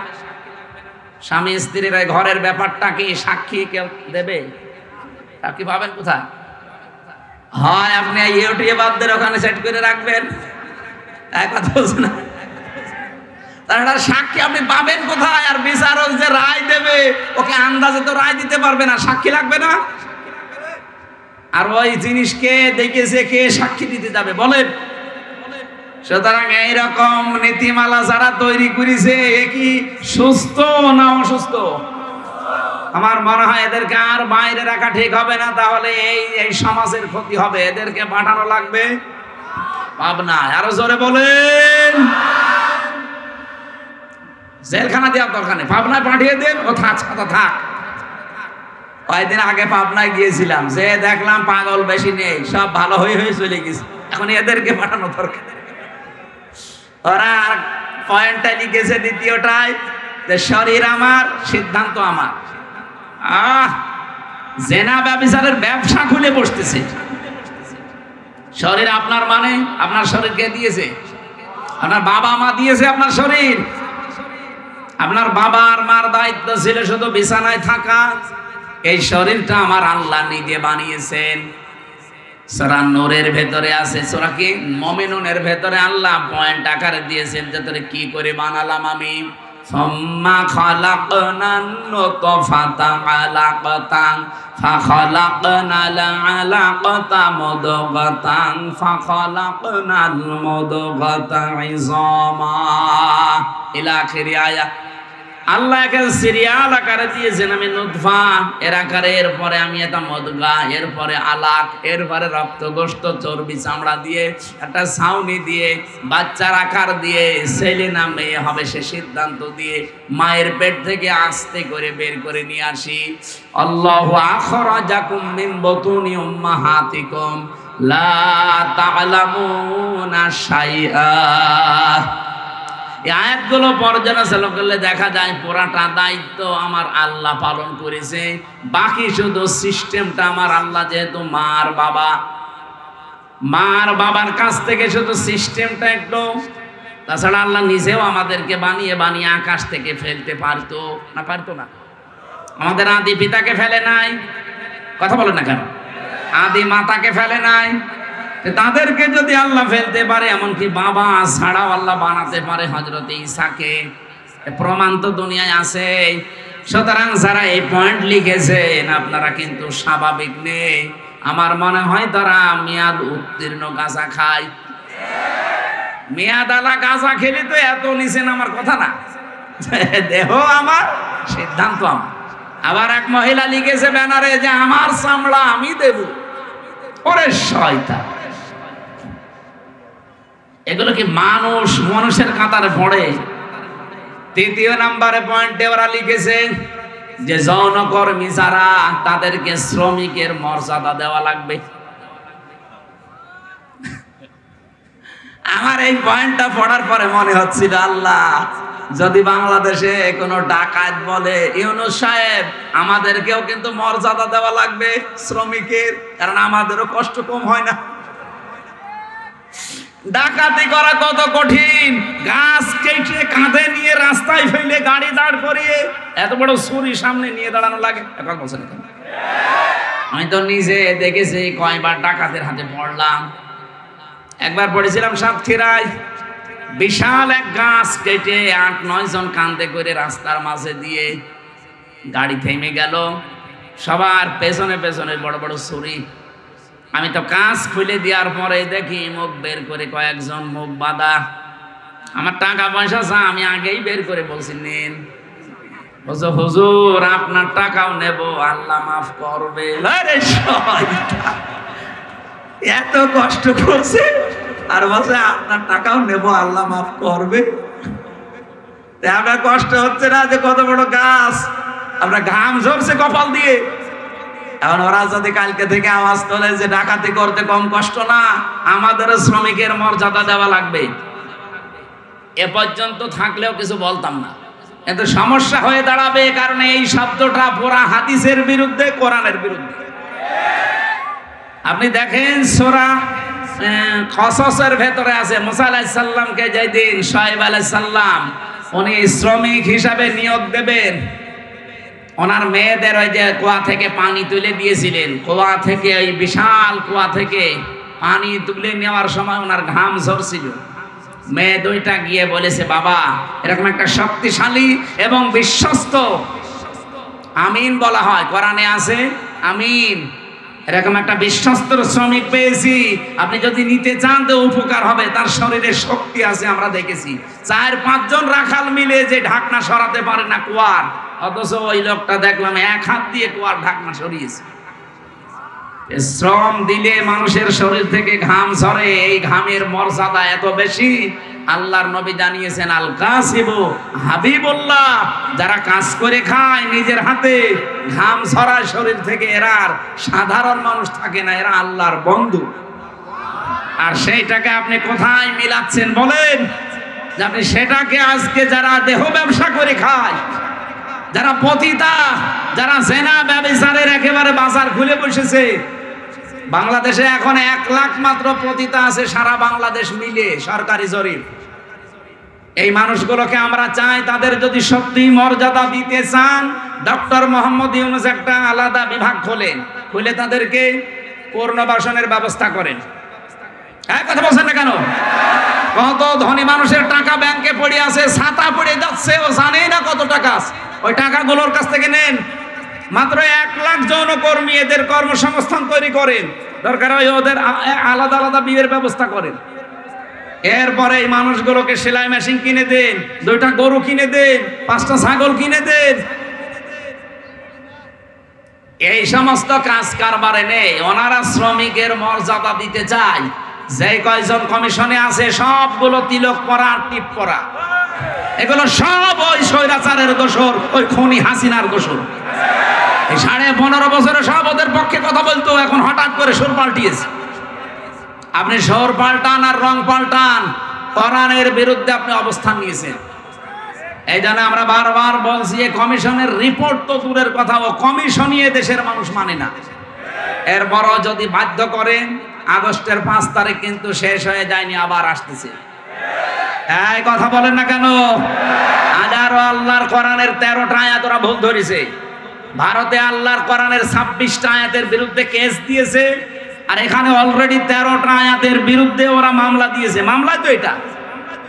স্বামী স্ত্রীর ঘরের ব্যাপারটা কি সাক্ষী কেউ দেবে? সাক্ষী পাবেন কোথায়? হয় আপনি ইউটিউবারদের ওখানে সেট করে রাখবেন, কথা বলছে না? তাছাড়া সাক্ষী আপনি পাবেন কোথায়? আর বিচারক যে রায় দেবে, ওকে আন্দাজে তো রায় দিতে পারবে না, সাক্ষী লাগবে না। আর ওই জিনিসকে দেখেছে কে সাক্ষী দিতে যাবে বলেন? সুতরাং এইরকম নীতিমালা যারা তৈরি করেছে, এ কি সুস্থ না অসুস্থ? আমার মনে হয় এদেরকে আর বাইরে রাখা ঠিক হবে না, তাহলে এই সমাজের ক্ষতি হবে। এদেরকে পাঠানো লাগবে পাবনায়। আরো জোরে বলেন। জেলখানা দেওয়ার দরকার নেই, পাবনায় পাঠিয়ে দেন, ও থাক থাক। কয়েকদিন আগে পাবনায় গিয়েছিলাম, যে দেখলাম পাগল বেশি নেই, সব ভালো হয়ে চলে গেছে। এখন এদেরকে পাঠানো দরকার। ওরা পয়েন্টটা লিখেছে দ্বিতীয়টায় যে শরীর আমার, সিদ্ধান্ত আমার। জেনা ব্যভিচারের ব্যবসা খুলে বসতেছে। শরীর আপনার মানে আপনার শরীর কে দিয়েছে? আপনার বাবা মা দিয়েছে আপনার শরীর। আপনার বাবা আর মার দায়িত্ব ছিল শুধু বিছানায় থাকা। এই শরীরটা আমার আল্লাহ নিজে বানিয়েছেন। সূরা নূরের ভেতরে আছে, সূরা কি মুমিনুনের ভেতরে আল্লাহ পয়েন্ট আকারে দিয়েছেন যে তোরে কি করে বানালাম আমি। সুম্মা খালাকনান নুতফাতা আলাকাতান ফাখালাকনাল আলাকাতা মুদগাতান ফাখালাকনাল মুদগাতা ইযামা ইলা আখিরি আয়াত। আল্লাহ একে সিরিয়াল আকারে দিয়েছেন, আমি নুতফা এর আকারে, এরপরে আমি এটা মদগা, এরপরে আলাক, এরপরে রক্ত গোশত চর্বি চামড়া দিয়ে একটা ছাউনি দিয়ে বাচ্চার আকার দিয়ে ছেলে না মেয়ে হবে সে সিদ্ধান্ত দিয়ে মায়ের পেট থেকে আস্তে করে বের করে নিয়ে আসি। আল্লাহু আখরাজাকুম মিন বুতুনি উম্মাহাতিকুম লা তা'লামুনা শাইআ। এই আয়াতগুলো পর্যালোচনা করলে দেখা যায় পুরাটা দায়িত্ব আমার আল্লাহ পালন করেছে, বাকি শুধু সিস্টেমটা আমার আল্লাহ। যেহেতু মার বাবার কাছ থেকে শুধু সিস্টেমটা একটু, তাছাড়া আল্লাহ নিজেও আমাদেরকে বানিয়ে বানিয়ে আকাশ থেকে ফেলতে পারতো না? আমাদের আদি পিতাকে ফেলে নাই, কথা বলেন না কেন? আদি মাতাকে ফেলে নাই। তাদেরকে যদি আল্লাহ ফেলতে পারে, এমনকি বাবা ছাড়াও আল্লাহ বানাতে পারে হযরত ঈসাকে, প্রমাণ তো দুনিয়ায় আছে। সুতরাং যারা এই পয়েন্ট লিখেছেন আপনারা কিন্তু স্বাভাবিক নেই। আমার মনে হয় তারা মেয়াদ উত্তীর্ণ গাঁজা খায়। মেয়াদ আলা গাঁজা খেলে তো এত নিছেন, আমার কথা না। দেহ আমার, সিদ্ধান্ত আমার। আবার এক মহিলা লিখেছে ব্যানারে যে আমার চামড়া আমি দেব। ওরে শয়তান, এগুলো কি মানুষের কাতারে পড়ে? তৃতীয় নম্বরে পয়েন্টে ওরা লিখেছে যে যৌনকর্মী যারা, তাদেরকে শ্রমিকের মর্যাদা দেওয়া লাগবে। আমার এই পয়েন্টটা পড়ার পরে মনে হচ্ছিল, আল্লাহ যদি বাংলাদেশে কোনো ডাকাত বলে ইউনূস সাহেব আমাদেরকেও কিন্তু মর্যাদা দেওয়া লাগবে শ্রমিকের, কারণ আমাদেরও কষ্ট কম হয় না। ডাকাতি করা কত কঠিন, গাছ কেটে কাঁধে নিয়ে রাস্তায় ফেলে গাড়ি দাঁড় করিয়ে এত বড় ছুরি সামনে নিয়ে দাঁড়ানো লাগে। এখন বলছেন, আমি তো নিজে দেখেছি, কয়বার ডাকাতের হাতে পড়লাম। একবার পড়েছিলাম সাতক্ষীরায়, বিশাল এক গাছ কেটে ৮-৯ জন কাঁধে করে রাস্তার মাঝে দিয়ে গাড়ি থেমে গেল, সবার পেছনে পেছনে বড় বড় ছুরি। আমি তো কাঁচ খুলে দেওয়ার পরে দেখি মুখ বের করে কয়েকজন, মুখ বাঁধা। আমার টাকা পয়সা চা, আমি আগেই বের করে বলছি নিন। বলছো হুজুর আপনার টাকাও নেব, আল্লাহ মাফ করবে। এত কষ্ট করছে আর বলছে আপনার টাকাও নেব, আল্লাহ মাফ করবে। আপনার কষ্ট হচ্ছে না যে কত বড় গাছ, আমরা ঘাম ঝরছে কপাল দিয়ে। এখন ওরা যদি কালকে থেকে আওয়াজ তোলে যে ডাকাতি করতে কম কষ্ট না, আমাদের শ্রমিকের মর্যাদা দেওয়া লাগবে, এ পর্যন্ত থাকলেও কিছু বলতাম না। কিন্তু সমস্যা হয়ে দাঁড়াবে, কারণ এই শব্দটা পুরা হাদিসের বিরুদ্ধে, কোরআনের বিরুদ্ধে। আপনি দেখেন সূরা কসসের ভেতরে আছে, মুসা আলাইহিস সালামকে যেদিন শুআয়ব আলাইহিস সালাম উনি শ্রমিক হিসাবে নিয়োগ দেবেন, ওনার মেয়েদের ওই যে কুয়া থেকে পানি তুলে দিয়েছিলেন, কুয়া থেকে, ওই বিশাল কুয়া থেকে পানি তুলে নেওয়ার সময় ওনার ঘাম ঝরছিল। মেয়ে দুইটা গিয়ে বলেছে, বাবা এরকম একটা শক্তিশালী এবং বিশ্বস্ত, আমিন বলা হয় কোরআনে আছে, আমিন, এরকম একটা বিশ্বস্ত শ্রমিক পেয়েছি, আপনি যদি নিতে চান তো উপকার হবে, তার শরীরে শক্তি আছে। আমরা দেখেছি 4-5 জন রাখাল মিলে যে ঢাকনা সরাতে পারে না কুয়ার, অথচ ওই লোকটা দেখলাম 1 হাত দিয়ে কুয়ার ঢাকনা সরিয়েছে। শ্রম দিলে মানুষের শরীর থেকে ঘাম ঝরে, এই ঘামের মর্যাদা এত বেশি। আল্লাহর নবী জানিয়েছেন, আল কাসিবু হাবিবুল্লাহ, যারা কাজ করে খায় নিজের হাতে, ঘাম ঝরায় শরীর থেকে, এরা আর সাধারণ মানুষ থাকে না, এরা আল্লাহর বন্ধু। আর সেইটাকে আপনি কোথায় মিলাচ্ছেন বলেন? যে আপনি সেটাকে আজকে যারা দেহ ব্যবসা করে খায়, যারা পতিতা, যারা জেনা ব্যভিচারের একেবারে বাজার খুলে বসেছে, বাংলাদেশে এখন 1 লাখ মাত্র পতিতা আছে সারা বাংলাদেশ মিলে, সরকারি জরিপ। এই মানুষগুলোকে আমরা চাই, তাদের যদি সত্যি মর্যাদা দিতে চান, ডক্টর মোহাম্মদ ইউনূস একটা আলাদা বিভাগ খোলেন, খুলে তাদেরকে পুনর্বাসনের ব্যবস্থা করেন। এক কথা বলছেন না কেন? কত ধনী মানুষের টাকা ব্যাংকে পড়ে আছে, ছাতা পড়ে যাচ্ছে, ও জানেই না কত টাকা আছে। ওই টাকাগুলোর কাছ থেকে নেন। মাত্র 1 লাখ যৌনকর্মী, এদের কর্মসংস্থান তৈরি করেন, দরকার হয় ওদের আলাদা আলাদা বিয়ের ব্যবস্থা করেন। এরপরে এই মানুষগুলোকে সেলাই মেশিন কিনে দেন, 2টা গরু কিনে দেন, 5টা ছাগল কিনে দেন। এই সমস্ত কাজ কারবারে নেই। ওনারা শ্রমিকের মর্যাদা দিতে চায়। যে কয়জন কমিশনে আছে সবগুলো তিলক পরা আর টিপ পরা, এগুলো সব ওই স্বৈরাচারের দোসর, ওই খুনি হাসিনার দোসর। এই 15.5 বছরে সব ওদের পক্ষে কথা বলতো, এখন হঠাৎ করে সুর পাল্টিয়েছে। আপনি সুর পাল্টান আর রং পাল্টান, কোরআনের বিরুদ্ধে আপনি অবস্থান নিয়েছেন। এই জন্য আমরা বারবার বলছি, এই কমিশনের রিপোর্ট তো দূরের কথা, ও কমিশনই দেশের মানুষ মানে না। এরপরও যদি বাধ্য করেন, আগস্টের 5 তারিখ কিন্তু শেষ হয়ে যায়নি, আবার আসতেছে। এই কথা বলেন না কেন? হাজারো আল্লাহর কোরআনের 13টা আয়াত ওরা ভুল ধরেছে। ভারতে আল্লাহর কোরআনের 26টা আয়াতের বিরুদ্ধে কেস দিয়েছে, আর এখানে অলরেডি 13টা আয়াতের বিরুদ্ধে ওরা মামলা দিয়েছে। মামলায় তো এটা,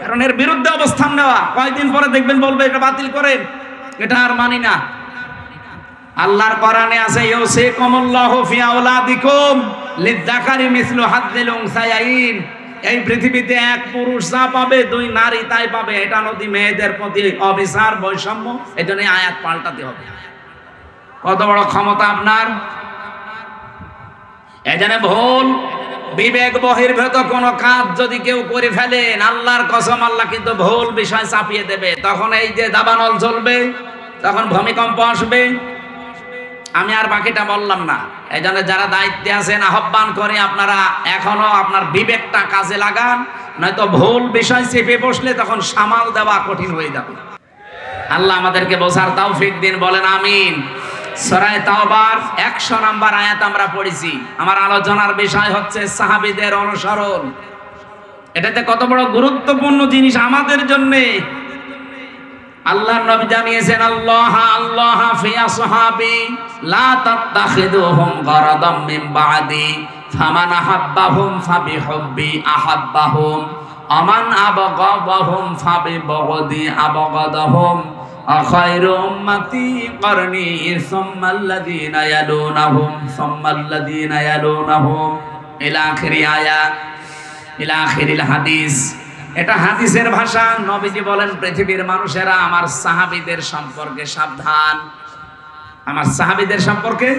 কারণ এর বিরুদ্ধে অবস্থান নেওয়া। কয়েকদিন পরে দেখবেন বলবে এটা বাতিল করেন, এটা আর মানি না। আল্লাহর কোরআনে আছে, ইউসিকুমুল্লাহু ফি আওলাদিকুম লিযযাকারি মিসলু হাজ্জিল উনসায়াইন। এই পৃথিবীতে 1 পুরুষ যা পাবে 2 নারী তাই পাবে। এটা নদী মেয়েদের প্রতি অবিচার, বৈষম্য। এজন্য আয়াত পাল্টাতে হবে। কত বড় ক্ষমতা আপনার! এজন্য ভুল বিবেক বহির্ভূত কোন কাজ যদি কেউ করে ফেলেন, আল্লাহর কসম, আল্লাহ কিন্তু ভুল বিষয় চাপিয়ে দেবে। তখন এই যে দাবানল চলবে, তখন ভূমিকম্প আসবে। আমি আর বাকিটা বললাম না। এই জন্য যারা দায়িত্বে আছেন, আহ্বান করে আপনারা এখনো আপনার বিবেকটা কাজে লাগান, নয়তো ভুল বিষয় চেপে বসলে তখন সামাল দেওয়া কঠিন হয়ে যাবে। আল্লাহ আমাদেরকে বোঝার তৌফিক দিন, বলেন আমিন। সূরা তাওবার 100 নম্বর আয়াত আমরা পড়েছি। আমার আলোচনার বিষয় হচ্ছে সাহাবীদের অনুসরণ। এটাতে কত বড় গুরুত্বপূর্ণ জিনিস আমাদের জন্য। আল্লাহর নবী জানিয়েছেন, আল্লাহ আল্লাহ ফি আসহাবি লা তাত্তাখিদুহুম গারাদাম মিন বাদি ফামান আহাব্বাহুম ফাবিহুব্বি আহাব্বাহুম আমান আবগাদাহুম ফাবিবগদি আবগাদাহুম আখায়রু উম্মতি করনি সুম্মাল্লাযীনা ইয়ালুনাহুম সুম্মাল্লাযীনা ইয়ালুনাহুম ইলা আখিরি আয়াত, ইলা আখিরিল হাদিস। এটা হাদিসের ভাষা। নবীজি বলেন, পৃথিবীর মানুষেরা আমার সাহাবীদের সম্পর্কে সাবধান। আমার সাহাবীদের সম্পর্কে,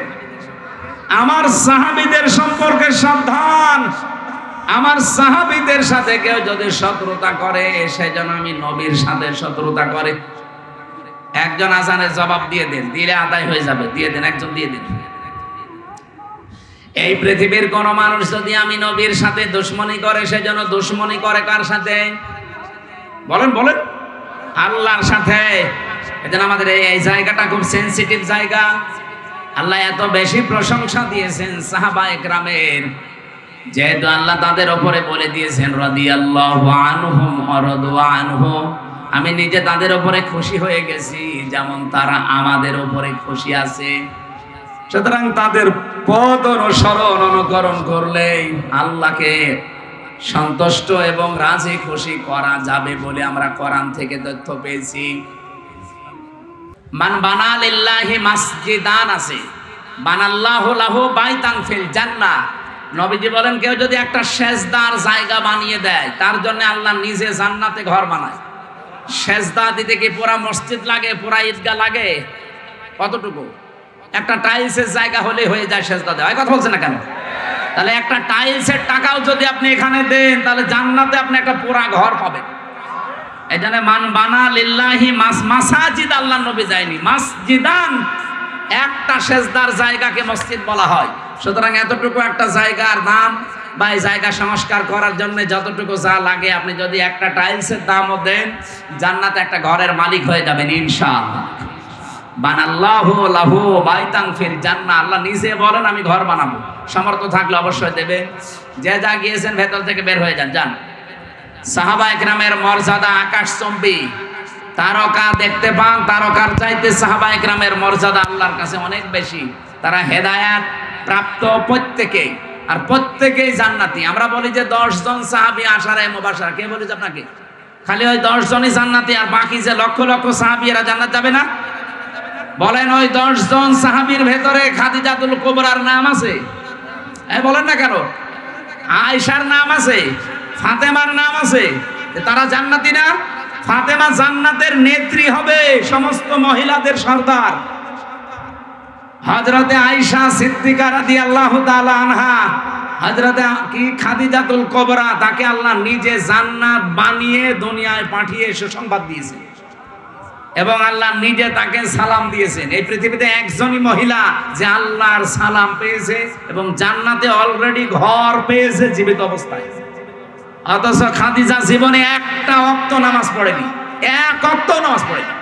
আমার সাহাবীদের সম্পর্কে সাবধান। আমার সাহাবীদের সাথে কেউ যদি শত্রুতা করে, সেজন্য আমি নবীর সাথে শত্রুতা করে। একজন আজানের জবাব দিয়ে দেন, দিলে আদায় হয়ে যাবে, দিয়ে দেন, একজন দিয়ে দেন। এই পৃথিবীর কোন মানুষ যদি আমি নবীর সাথে দুশমনি করে, সেজন্য দুশমনি করে কার সাথে? বলেন বলেন, আল্লাহর সাথে। এজন্য আমাদের এই জায়গাটা খুব সেনসিটিভ জায়গা। আল্লাহ এত বেশি প্রশংসা দিয়েছেন সাহাবায়ে কেরামের, যেহেতু আল্লাহ তাদের উপরে বলে দিয়েছেন রাদিয়াল্লাহু আনহুম ওয়া রাদু আনহু, আমি নিজে তাদের উপরে খুশি হয়ে গেছি যেমন তারা আমাদের উপরে খুশি আছে। সুতরাং তাদের পথ অনুসরণ অনুকরণ করলেই আল্লাহকে সন্তুষ্ট এবং রাজি খুশি করা যাবে বলে আমরা কোরআন থেকে তথ্য পেয়েছি। মান বানা লিল্লাহি মাসজিদান আছে, বানাল্লাহু লাহু বাইতান ফিল জান্নাহ। নবীজি বলেন, কেউ যদি একটা সেজদার জায়গা বানিয়ে দেয়, তার জন্য আল্লাহ নিজে জান্নাতে ঘর বানায়। সেজদা দিতে কি পুরা মসজিদ লাগে, পুরা ঈদগাহ লাগে? কতটুকু? একটা টাইলসের জায়গা হলে হয়ে যায় সেজদা দেওয়া। কথা বলছেন না কেন? তাহলে একটা টাইলসের টাকাও যদি আপনি এখানে দেন, তাহলে জান্নাতে আপনি একটা পুরা ঘর পাবেন। এই জন্য মান বানা লিল্লাহি মাসাজিদ, আল্লাহ নবী যায়নি, মাসজিদান, একটা সেজদার জায়গাকে মসজিদ বলা হয়। সুতরাং এতটুকু একটা জায়গার দাম বা এই জায়গা সংস্কার করার জন্য যতটুকু যা লাগে আপনি যদি একটা টাইলসের দামও দেন, জান্নাতে একটা ঘরের মালিক হয়ে যাবেন ইনশাআল্লাহ। বানাল্লাহু লাহু বাইতান ফিল জান্নাহ, আল্লাহ নিজে বলেন আমি ঘর বানাবো। সামর্থ্য থাকলে অবশ্যই দেবে। যে যা গিয়েছেন ভেতর থেকে বের হয়ে যান, যান। সাহাবায়ে কেরামের মর্যাদা আকাশচুম্বী। তারকা দেখতে পান, তারকার চাইতে সাহাবায়ে কেরামের মর্যাদা আল্লাহর কাছে অনেক বেশি। তারা হেদায়েত প্রাপ্ত প্রত্যেকেই, আর প্রত্যেকেই জান্নাতি। আমরা বলি যে 10 জন সাহাবী আশারায়ে মুবাশশারা, কে বলেছে আপনাকে? খালি ওই 10 জনই জান্নাতি, আর বাকি যে লক্ষ লক্ষ সাহাবী এরা জান্নাত যাবে না? বলেন ওই 10 জন সাহাবীর ভেতরে খাদিজাতুল কুবরার নাম আছে? বলেন না কেন? আয়েশার নাম আছে, ফাতেমার নাম আছে, তারা জান্নাতি না? ফাতেমা জান্নাতের নেত্রী হবে, সমস্ত মহিলাদের সর্দার। হযরতে আয়েশা সিদ্দিকা রাদিয়াল্লাহু তাআলা আনহা, হযরতে খাদিজাতুল কুবরা, তাকে আল্লাহ নিজে জান্নাত বানিয়ে দুনিয়ায় পাঠিয়ে সুসংবাদ দিয়েছেন এবং আল্লাহ নিজে তাকে সালাম দিয়েছেন। এই পৃথিবীতে একজনই মহিলা যে আল্লাহর সালাম পেয়েছে এবং জান্নাতে অলরেডি ঘর পেয়েছে জীবিত অবস্থায়। অথচ খাদিজা জীবনে একটা ওয়াক্ত নামাজ পড়েনি, এক ওয়াক্ত নামাজ পড়েনি,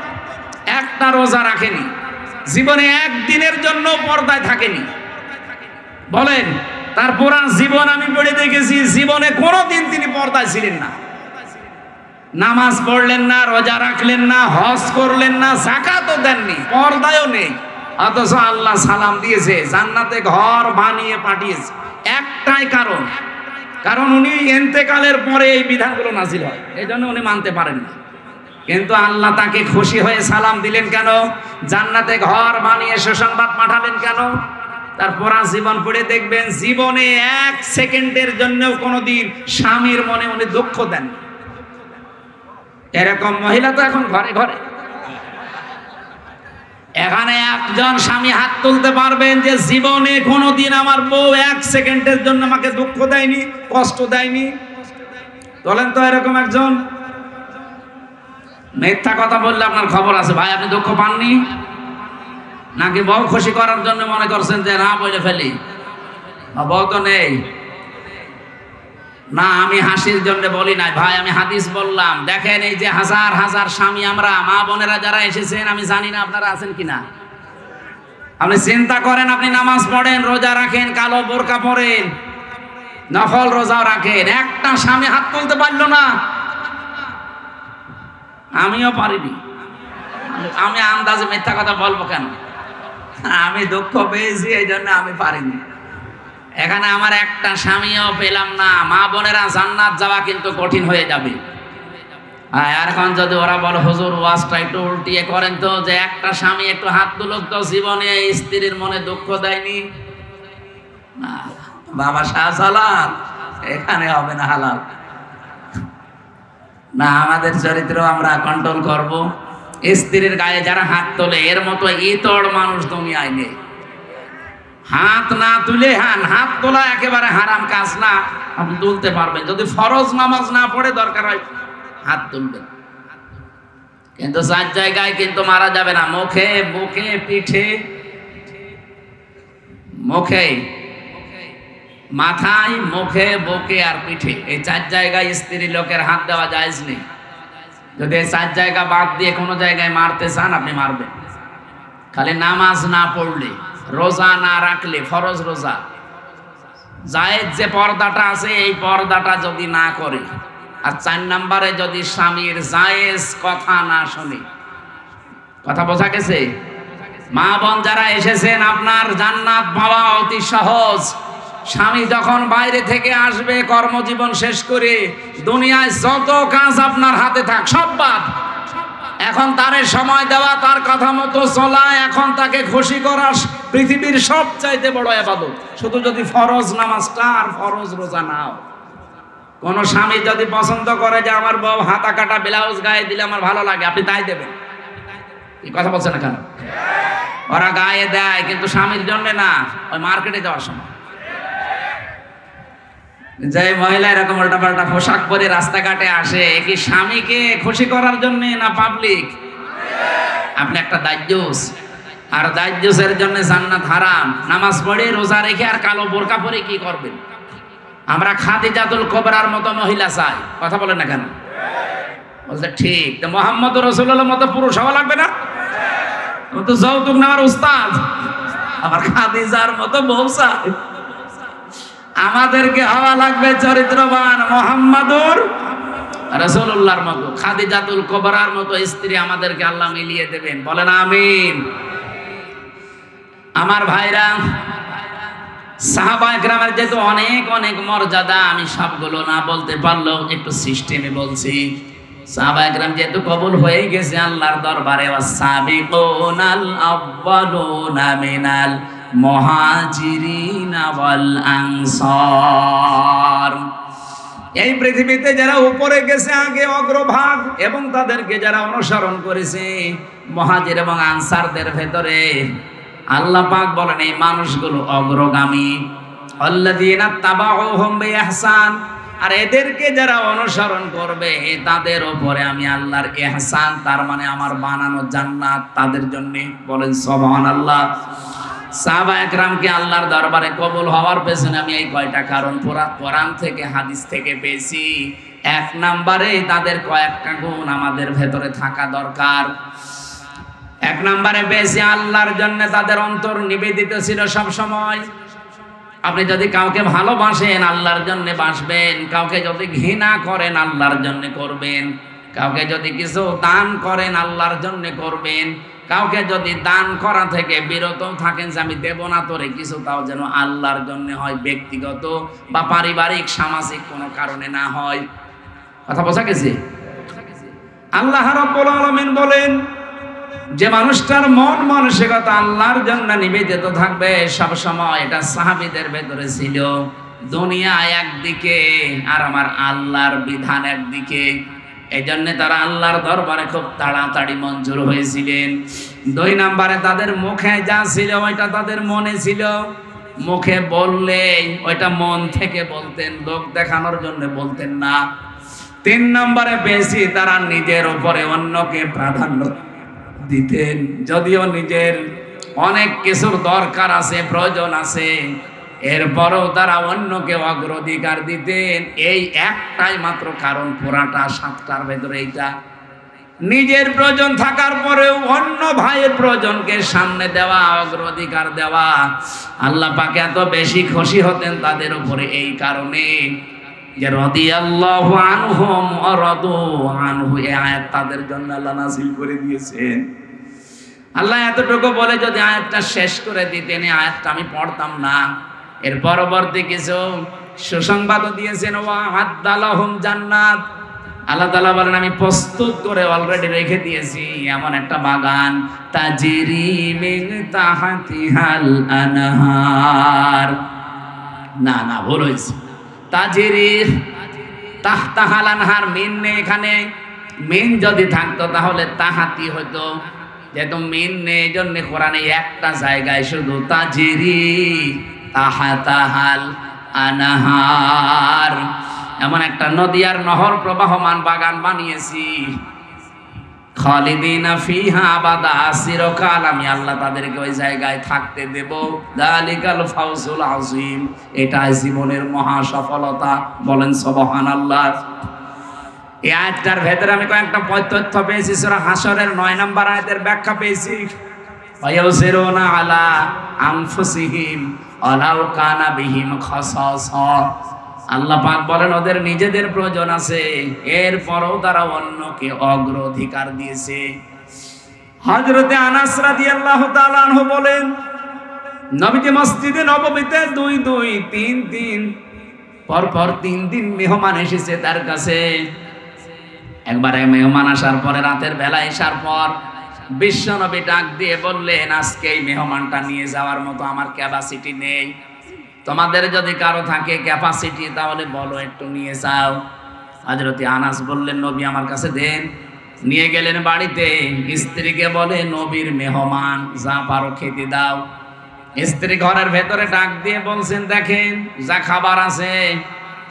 একটা রোজা রাখেনি, জীবনে একদিনের জন্য পর্দায় থাকেনি। বলেন, তার পুরা জীবন আমি পড়ে দেখেছি, জীবনে কোনোদিন তিনি পর্দায় ছিলেন না। নামাজ পড়লেন না, রোজা রাখলেন না, হজ করলেন না, যাকাতও দেননি, পর্দায়ও নেই। অথচ আল্লাহ সালাম দিয়েছে, জান্নাতে ঘর বানিয়ে পাঠিয়েছে। একটাই কারণ, কারণ উনি ইন্তেকালের পরে এই বিধানগুলো নাজিল হয়, এই জন্য উনি মানতে পারেন না। কিন্তু আল্লাহ তাকে খুশি হয়ে সালাম দিলেন কেন? জান্নাতে ঘর বানিয়ে সুসংবাদ পাঠালেন কেন? তার পুরা জীবন পড়ে দেখবেন, জীবনে 1 সেকেন্ডের জন্যও কোনোদিন স্বামীর মনে উনি দুঃখ দেন। এরকম মহিলা তো এখন ঘরে ঘরে। এখানে একজন স্বামী হাত তুলতে পারবেন যে জীবনে কোনোদিন আমার বউ 1 সেকেন্ডের জন্য আমাকে দুঃখ দেয়নি, কষ্ট দেয়নি? বলেন তো এরকম একজন। মিথ্যা কথা বললে আপনার খবর আছে ভাই। আপনি দুঃখ পাননি নাকি বউ খুশি করার জন্য মনে করছেন যে না বলে ফেলি, বউ তো নেই? না, আমি হাসির জন্য বলি নাই ভাই, আমি হাদিস বললাম। দেখেন, এই যে হাজার হাজার স্বামী আমরা মা বোনেরা যারা এসেছেন, আমি জানি না আপনারা আছেন কিনা। আপনি চিন্তা করেন, আপনি নামাজ পড়েন, রোজা রাখেন, কালো বোরকা পরেন, নফল রোজাও রাখেন, একটা স্বামী হাত তুলতে পারলো না। আমিও পারিনি। আমি আন্দাজে মিথ্যা কথা বলবো কেন? আমি দুঃখ পেয়েছি, এই জন্য আমি পারিনি। এখানে আমার একটা স্বামীও পেলাম না। মা বোনেরা, জান্নাত যাওয়া কিন্তু কঠিন হয়ে যাবে। আর এখন যদি ওরা বলে হুজুর ওয়াজটা একটু উল্টিয়ে করেন তো, যে একটা স্বামী একটু হাত তুলুক তো, জীবনে স্ত্রীর মনে দুঃখ দেয়নি। না বাবা শাহজালাল, এখানে হবে না হালাল। না, আমাদের চরিত্র আমরা কন্ট্রোল করব। স্ত্রীর গায়ে যারা হাত তোলে, এর মতো ইতর মানুষ দুনিয়ায় নেই। হাত না তুলে, হাত তোলা একেবারে হারাম কাজ না, আপনি তুলতে পারবেন যদি ফরজ নামাজ না পড়ে, দরকার হয় হাত তুলবেন। কিন্তু 4 জায়গায় কিন্তু মারা যাবে না, মুখে, বুকে, পিঠে, মুখে, মাথায়, মুখে, বুকে আর পিঠে, এই 4 জায়গায় স্ত্রী লোকের হাত দেওয়া জায়েজ নেই। যদি এই 4 জায়গা বাদ দিয়ে কোনো জায়গায় মারতে চান, আপনি মারবেন। খালি নামাজ না পড়লে, রোজা না রাখলে, ফরজ রোজা, জায়েজ যে পর্দাটা আছে, এই পর্দাটা যদি না করে, আর 4 নম্বরে যদি স্বামীর জায়েজ কথা না শুনে। কথা বোঝা গেছে? মা বোন যারা এসেছেন, আপনার জান্নাত পাওয়া অতি সহজ। স্বামী যখন বাইরে থেকে আসবে কর্মজীবন শেষ করে, দুনিয়ায় যত কাজ আপনার হাতে থাক সব বাদ। এখন তারে সময় দেওয়া, তার কথা মতো চলা, এখন তাকে খুশি করা পৃথিবীর সবচাইতে বড় ইবাদত। শুধু যদি ফরজ নামাজটা আর ফরজ রোজা নাও। কোন স্বামী যদি পছন্দ করে যে আমার বউ হাতা কাটা ব্লাউজ গায়ে দিলে আমার ভালো লাগে, আপনি তাই দেবেন। এই কথা বলছেন না কেন? ওরা গায়ে দেয় কিন্তু স্বামীর জন্য না, ওই মার্কেটে যাওয়ার সময়। যে মহিলা এরকম উল্টাপাল্টা পোশাক পরে রাস্তাঘাটে আসে, কি স্বামীকে খুশি করার জন্য না পাবলিক? আপনি একটা দাজ্জুস, আর দাজ্জুসের জন্য জান্নাত হারাম। নামাজ পড়ে, রোজা রেখে আর কালো বোরকা পরে কি করবেন? আমরা খাদিজাতুল কুবরার মতো মহিলা চাই, কথা বলেন না কেন? বলছে ঠিক, তো মুহাম্মদ রাসূলুল্লাহর মতো পুরুষ হওয়া লাগবে না? ও তো যৌতুক নেওয়ার উস্তাদ, আবার খাদিজার মতো বউ চাই। আমাদেরকে হওয়া লাগবে চরিত্রবান মুহাম্মদুর রাসূলুল্লাহর মতো, খাদিজাতুল কুবরার মতো স্ত্রী আমাদেরকে আল্লাহ মিলিয়ে দেবেন, বলেন আমিন। আমার ভাইরা, সাহাবা একরামের যেহেতু অনেক অনেক মর্যাদা, আমি সবগুলো না বলতে পারলেও একটু সিস্টেমে বলছি। সাহাবা একরাম যেহেতু কবুল হয়ে গেছে আল্লাহর দরবারে, ওয়াসাবিকুনাল আউয়ালুনা মিনাল মুহাজিরিনা ওয়াল আনসার, এই পৃথিবীতে যারা উপরে গেছে আগে অগ্রভাগ, এবং তাদেরকে যারা অনুসরণ করেছে মুহাজির এবং আনসারদের ভেতরে আল্লাহ পাক বলেন এই মানুষগুলো অগ্রগামী। আল্লাযীনা তাবাউহুম বিইহসান, আর এদেরকে যারা অনুসরণ করবে তাদের উপরে আমি আল্লাহর ইহসান, তার মানে আমার বানানো জান্নাত তাদের জন্য, বলেন সুবহানাল্লাহ। সাহাবা একরামকে আল্লাহর দরবারে কবুল হওয়ার পেছনে আমি এই কয়টা কারণ পুরা কোরআন থেকে হাদিস থেকে পেয়েছি। এক নম্বরে তাদের কয়েকটা গুণ আমাদের ভেতরে থাকা দরকার। এক নম্বরে পেয়েছি আল্লাহর জন্য তাদের অন্তর নিবেদিত ছিল সব সময়। আপনি যদি কাউকে ভালোবাসেন আল্লাহর জন্য বাসবেন, কাউকে যদি ঘৃণা করেন আল্লাহর জন্য করবেন, কাউকে যদি কিছু দান করেন আল্লাহর জন্য করবেন, কাউকে যদি দান করা থেকে বিরত থাকেন যে আমি দেব না তোরে কিছু, তাও যেন আল্লাহর জন্য হয়, ব্যক্তিগত বা পারিবারিক সামাজিক কোনো কারণে না হয়। কথা বোঝা গেছে? আল্লাহ রাব্বুল আলামিন বলেন যে মানুষটার মন মানসিকতা আল্লাহর জন্য নিবেদিত থাকবে সব সময়, এটা সাহাবীদের ভেতরে ছিল। দুনিয়া একদিকে আর আমার আল্লাহর বিধান একদিকে, এই জন্য তারা আল্লাহর দরবারে খুব তাড়াতাড়ি মঞ্জুর হয়েছিলেন। দুই নম্বরে তাদের মুখে যা ছিল ওইটা তাদের মনে ছিল, মুখে বললে ওইটা মন থেকে বলতেন, লোক দেখানোর জন্য বলতেন না। তিন নম্বরে বেশি তারা নিজের উপরে অন্যকে প্রাধান্য দিতেন, যদিও নিজের অনেক কিছুর দরকার আছে, প্রয়োজন আছে, এরপরও তারা অন্যকে অগ্রাধিকার দিতেন। এই একটাই মাত্র কারণ, পুরাটা সাতটার ভেতরে এইটা। নিজের প্রয়োজন থাকার পরেও অন্য ভাইয়ের প্রয়োজনকে সামনে দেওয়া, অগ্রাধিকার দেওয়া। আল্লাহ পাক এত বেশি খুশি হতেন তাদের উপরে এই কারণে যে রাদিয়াল্লাহু আনহুম ওয়া রাদু আনহু, এই আয়াত তাদের জন্য আল্লাহ নাযিল করে দিয়েছেন। আল্লাহ এতটুকু বলে যদি আয়াতটা শেষ করে দিতেন, এই আয়াতটা আমি পড়তাম না। এর পরবর্তী কিছু সুসংবাদও দিয়েছেন, ওয়া আদালাহুম জান্নাত, আল্লাহ তাআলা বলেন আমি প্রস্তুত করে অলরেডি রেখে দিয়েছি এমন একটা বাগান, তাজরি মিন তাহতিহাল আনহার, না না ভুল হয়েছে, তাজরি তাহতাহাল আনহার, মিন নেই এখানে। মিন যদি থাকতো তাহলে তাহাতি হতো, যেহেতু মিন নেই এই জন্য কোরআনে একটা জায়গায় শুধু তাজরি তাহাতাহাল আনহার, এমন একটা নদী আর নহর প্রবাহমান বাগান বানিয়েছি। খালিদিনা ফিহা আবাদা, চিরকাল আমি আল্লাহ তাদেরকে ওই জায়গায় থাকতে দেব। যালিকাল ফাউজুল আযীম, এটাই জীবনের মহা সফলতা, বলেন সুবহানাল্লাহ। এই আয়াতটার ভেতরে আমি কয়েকটা তথ্য পেয়েছি। সূরা হাশরের 9 নম্বর আয়াতের ব্যাখ্যা পেয়েছি, ওয়ায়ুসিরুনা আলা আনফুসিহিম ওয়ালাউ কানা বিহিম খাসাসা, আল্লাহ পাক বলেন ওদের নিজেদের প্রয়োজন আছে, এরপরও তারা অন্যকে অগ্রাধিকার দিয়েছে। হযরতে আনাস রাদিয়াল্লাহু তাআলা আনহু বলেন, নবীজি মসজিদে নববীতে 2-2-3-3 পরপর 3 দিন মেহমান এসেছে তার কাছে। একবারে মেহমান আসার পরে রাতের বেলা আসার পর বিশ্বনবী ডাক দিয়ে বললেন, আজকে এই মেহমানটা নিয়ে যাওয়ার মতো আমার ক্যাপাসিটি নেই, তোমাদের যদি কারো থাকে ক্যাপাসিটি তাহলে বলো একটু নিয়ে যাও। হযরতে আনাস বললেন, নবী আমার কাছে দেন। নিয়ে গেলেন বাড়িতে, স্ত্রীকে বলে নবীর মেহমান, যা পারো খেতে দাও। স্ত্রী ঘরের ভেতরে ডাক দিয়ে বলছেন, দেখেন যা খাবার আছে,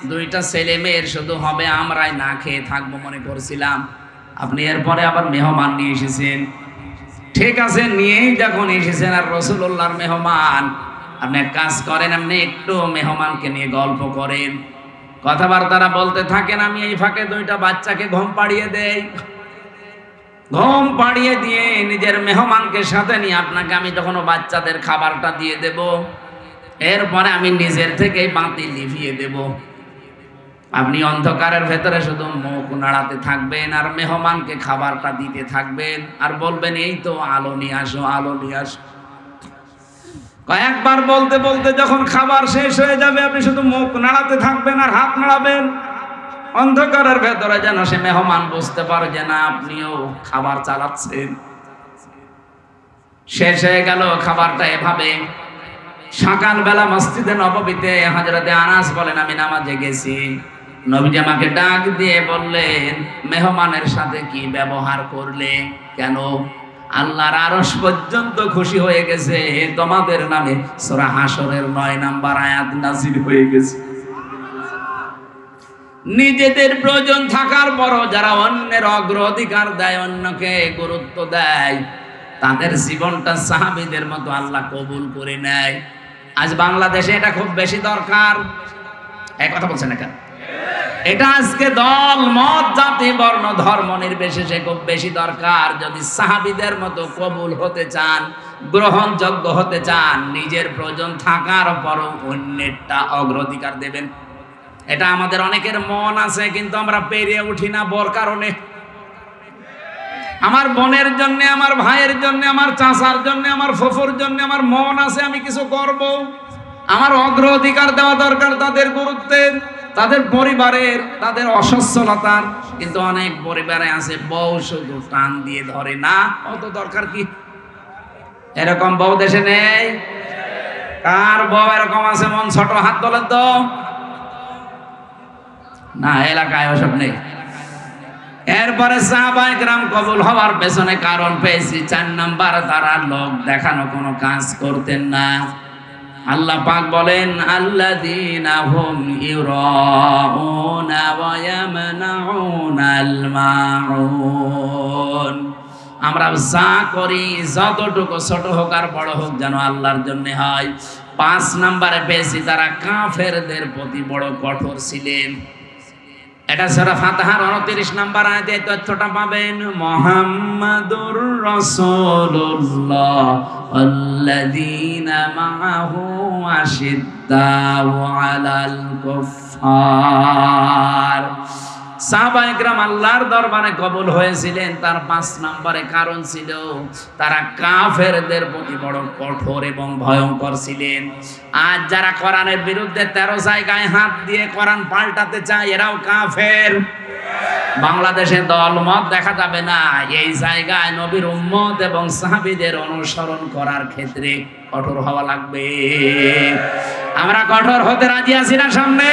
2টা ছেলে মেয়ের শুধু হবে, আমরাই না খেয়ে থাকবো মনে করছিলাম, আপনি এরপরে আবার মেহমান নিয়ে এসেছেন। ঠিক আছে, নিয়েই যখন এসেছেন আর রাসূলুল্লাহর মেহমান, আপনি এক কাজ করেন, আপনি একটু মেহমানকে নিয়ে গল্প করেন, কথাবার্তারা বলতে থাকেন। আমি এই ফাঁকে 2টা বাচ্চাকে ঘুম পাড়িয়ে দেই। ঘুম পাড়িয়ে দিয়ে নিজের মেহমানকে সাথে নিয়ে আপনাকে আমি যখন বাচ্চাদের খাবারটা দিয়ে দেব, এরপরে আমি নিজের থেকেই বাতি লিভিয়ে দেব। আপনি অন্ধকারের ভেতরে শুধু মুখ নাড়াতে থাকবেন আর মেহমানকে খাবারটা দিতে থাকবেন আর বলবেন, এই তো আলো নিয়ে আসো, আলো নিয়ে আসো। কয়েকবার বলতে বলতে যখন খাবার শেষ হয়ে যাবে, আপনি শুধু মুখ নাড়াতে থাকবেন আর হাত নাড়াবেন। অন্ধকারের ভেতরে যেন সে মেহমান বুঝতে পারে যে না, আপনিও খাবার চালাচ্ছেন। শেষ হয়ে গেল খাবারটা। এভাবে সকালবেলা মসজিদে নববীতে হযরতে আনাস বলেন, আমি নামাজে গেছি, নবীজি আমাকে ডাক দিয়ে বললেন, মেহমানের সাথে কি ব্যবহার করলে? কেন? আল্লাহর আরশ পর্যন্ত খুশি হয়ে গেছে, তোমাদের নামে সূরা হাশরের 9 নম্বর আয়াত নাযিল হয়ে গেছে। নিজেদের প্রয়োজন থাকার পরও যারা অন্যের অগ্রাধিকার দেয়, অন্যকে গুরুত্ব দেয়, তাদের জীবনটা সাহাবীদের মতো আল্লাহ কবুল করে নেয়। আজ বাংলাদেশে এটা খুব বেশি দরকার। এই কথা বলছেন না কেন? এটা আজকে দল মত জাতি বর্ণ ধর্ম নির্বিশেষে খুব বেশি দরকার। যদি সাহাবীদের মতো কবুল হতে চান, গ্রহণযোগ্য হতে চান, নিজের প্রয়োজন থাকার পরও অন্যেরটা অগ্রাধিকার দেবেন। এটা আমাদের অনেকের মন আছে, কিন্তু আমরা পেরিয়ে উঠি না বড় কারণে। আমার বোনের জন্য, আমার ভাইয়ের জন্য, আমার চাচার জন্য, আমার ফুফুর জন্য আমার মন আছে, আমি কিছু করব। আমার অগ্রাধিকার দেওয়া দরকার তাদের গুরুত্বের, তাদের পরিবারের, তাদের অসচ্ছলতার। কিন্তু অনেক পরিবারে আছে বউ শুধু টান দিয়ে ধরে, না অত দরকার কি? এরকম বউ দেশে নেই? কার বউ এরকম আছে মন ছোট? হাত তোলেন তো। না, এলাকায় ওসব নেই। এরপরে সাহাবায়ে কেরাম কবুল হওয়ার পেছনে কারণ পেয়েছি 4 নাম্বার, তারা লোক দেখানো কোনো কাজ করতেন না। আল্লাহ পাক বলেন, আল্লাযীনা হুম ইউরাউনা ওয়া ইয়ামনাউনাল মাউন। আমরা যা করি, যতটুকু ছোট হোক আর বড় হোক, যেন আল্লাহর জন্য হয়। 5 নাম্বারে পেয়েছি তারা কাফেরদের প্রতি বড় কঠোর ছিলেন। এটা সূরা ফাতিহার 29 নাম্বার আয়াতে এই তথ্যটা পাবেন। মুহাম্মাদুর রাসূলুল্লাহ আল্লাযীনা মাআহু আশিদ্দাউ আলাল কুফফার। সাহাবায়ে কেরাম আল্লাহর দরবারে কবুল হয়েছিলেন, তার 5 নম্বরে কারণ ছিল তারা কাফেরদের প্রতি বড় কঠোর এবং ভয়ঙ্কর ছিলেন। আজ যারা কোরআনের বিরুদ্ধে 13 জায়গায় হাত দিয়ে কোরআন পাল্টাতে চায়, এরাও কাফের। বাংলাদেশে দলমত দেখা যাবে না, এই জায়গায় নবীর উম্মত এবং সাহাবীদের অনুসরণ করার ক্ষেত্রে কঠোর হওয়া লাগবে। আমরা কঠোর হতে রাজি আছি না? সামনে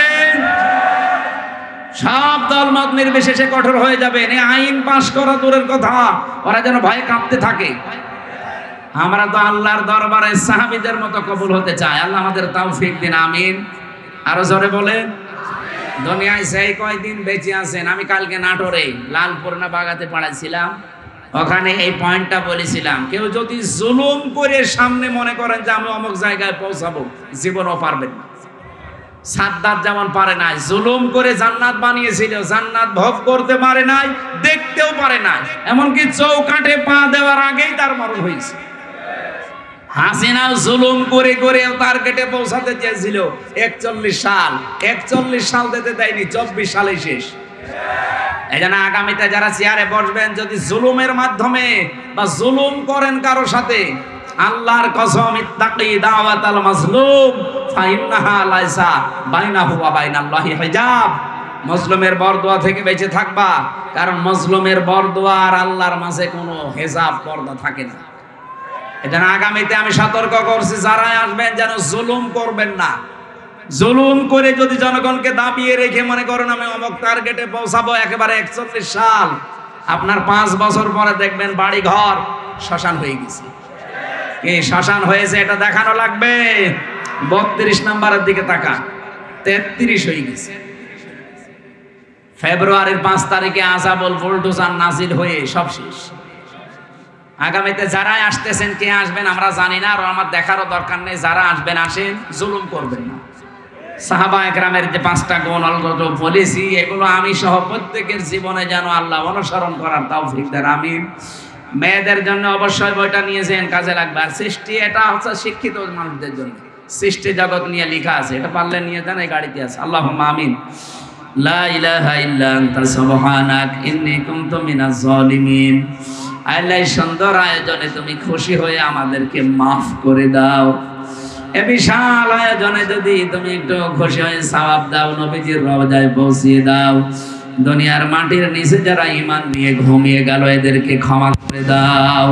সব দলমত নির্বিশেষে কঠোর হয়ে যাবে। আইন পাশ করা দূরের কথা, ওরা যেন ভয়ে কাঁপতে থাকে। আমরা তো আল্লাহর দরবারে সাহাবীদের মতো কবুল হতে চাই। আল্লাহ আমাদের তৌফিক দিন, আমিন। আরো জোরে বলেন। দুনিয়ায় সেই কয়দিন বেঁচে আছেন। আমি কালকে নাটোরে লালপুর না বাগাতে পড়াইছিলাম, ওখানে এই পয়েন্টটা বলেছিলাম, কেউ যদি জুলুম করে সামনে মনে করেন যে আমি অমুক জায়গায় পৌঁছাবো, জীবনও পারবেন না। সাদ্দাত যেমন পারে নাই, জুলুম করে জান্নাত বানিয়েছিল, জান্নাত ভোগ করতে পারে নাই, দেখতেও পারে নাই, এমনকি চৌকাঠে পা দেওয়ার আগেই তার মরণ হয়েছে। হাসিনাও জুলুম করে করে টার্গেটে পৌঁছাতে চেয়েছিল 41 সাল, 41 সাল দিতে দেয়নি, 24 সালে শেষ। এই জন্য আগামীতে যারা চেয়ারে বসবেন, যদি জুলুমের মাধ্যমে বা জুলুম করেন কারো সাথে, আল্লাহর কসম, ইত্তাকি দাওয়াতাল মাজলুম ফাইন্নাহা লাইসা বাইনাহু ওয়া বাইনাল্লাহি হিজাব। মাজলুমের বরদোয়া থেকে বেঁচে থাকবা, কারণ মাজলুমের বরদোয়া আর আল্লাহর মাঝে কোনো হিজাব পর্দা থাকে না। এজন্য আগামীতে আমি সতর্ক করছি, যারা আসবেন যেন জুলুম করবেন না। জুলুম করে যদি জনগণকে দাবিয়ে রেখে মনে করেন আমি অমুক টার্গেটে পৌঁছাবো একেবারে 41 সাল, আপনার 5 বছর পরে দেখবেন বাড়ি ঘর শ্মশান হয়ে গেছে। কি শ্মশান হয়েছে এটা দেখানো লাগবে। 32 নম্বরের দিকে তাকা, 33 হয়ে গেছে। ফেব্রুয়ারির 5 তারিখে আযাবুল বুলডোজার নাজিল হয়ে সব শেষ। আগামীতে যারাই আসতেছেন, কে আসবেন আমরা জানি না, আর আমার দেখারও দরকার নেই। যারা আসবেন আসেন, জুলুম করবেন না। সাহাবা একরামের যে 5টা গুণ অলরেডি বলেছি, এগুলো আমি সহ প্রত্যেকের জীবনে যেন আল্লাহ অনুসরণ করার তৌফিক দেন, আমিন। মেয়েদের জন্য অবশ্যই বইটা নিয়েছেন, কাজে লাগবে। আর সৃষ্টি, এটা হচ্ছে শিক্ষিত মানুষদের জন্য, সৃষ্টি জগৎ নিয়ে লেখা আছে, এটা পারলে নিয়ে যান, এই গাড়িতে আছে। আল্লাহুম্মা আমিন। লা ইলাহা ইল্লা আনতা সুবহানাক ইন্নী কুনতু মিনাজ জালিমিন। আল্লাহ, সুন্দর আয়োজনে তুমি খুশি হয়ে আমাদেরকে মাফ করে দাও। এ বিশাল আয়োজনে যদি তুমি একটু খুশি হয়ে সওয়াব দাও, নবীজির রওজায় পৌঁছিয়ে দাও। দুনিয়ার মাটির নিচে যারা ঈমান নিয়ে ঘুমিয়ে গেল, এদেরকে ক্ষমা করে দাও।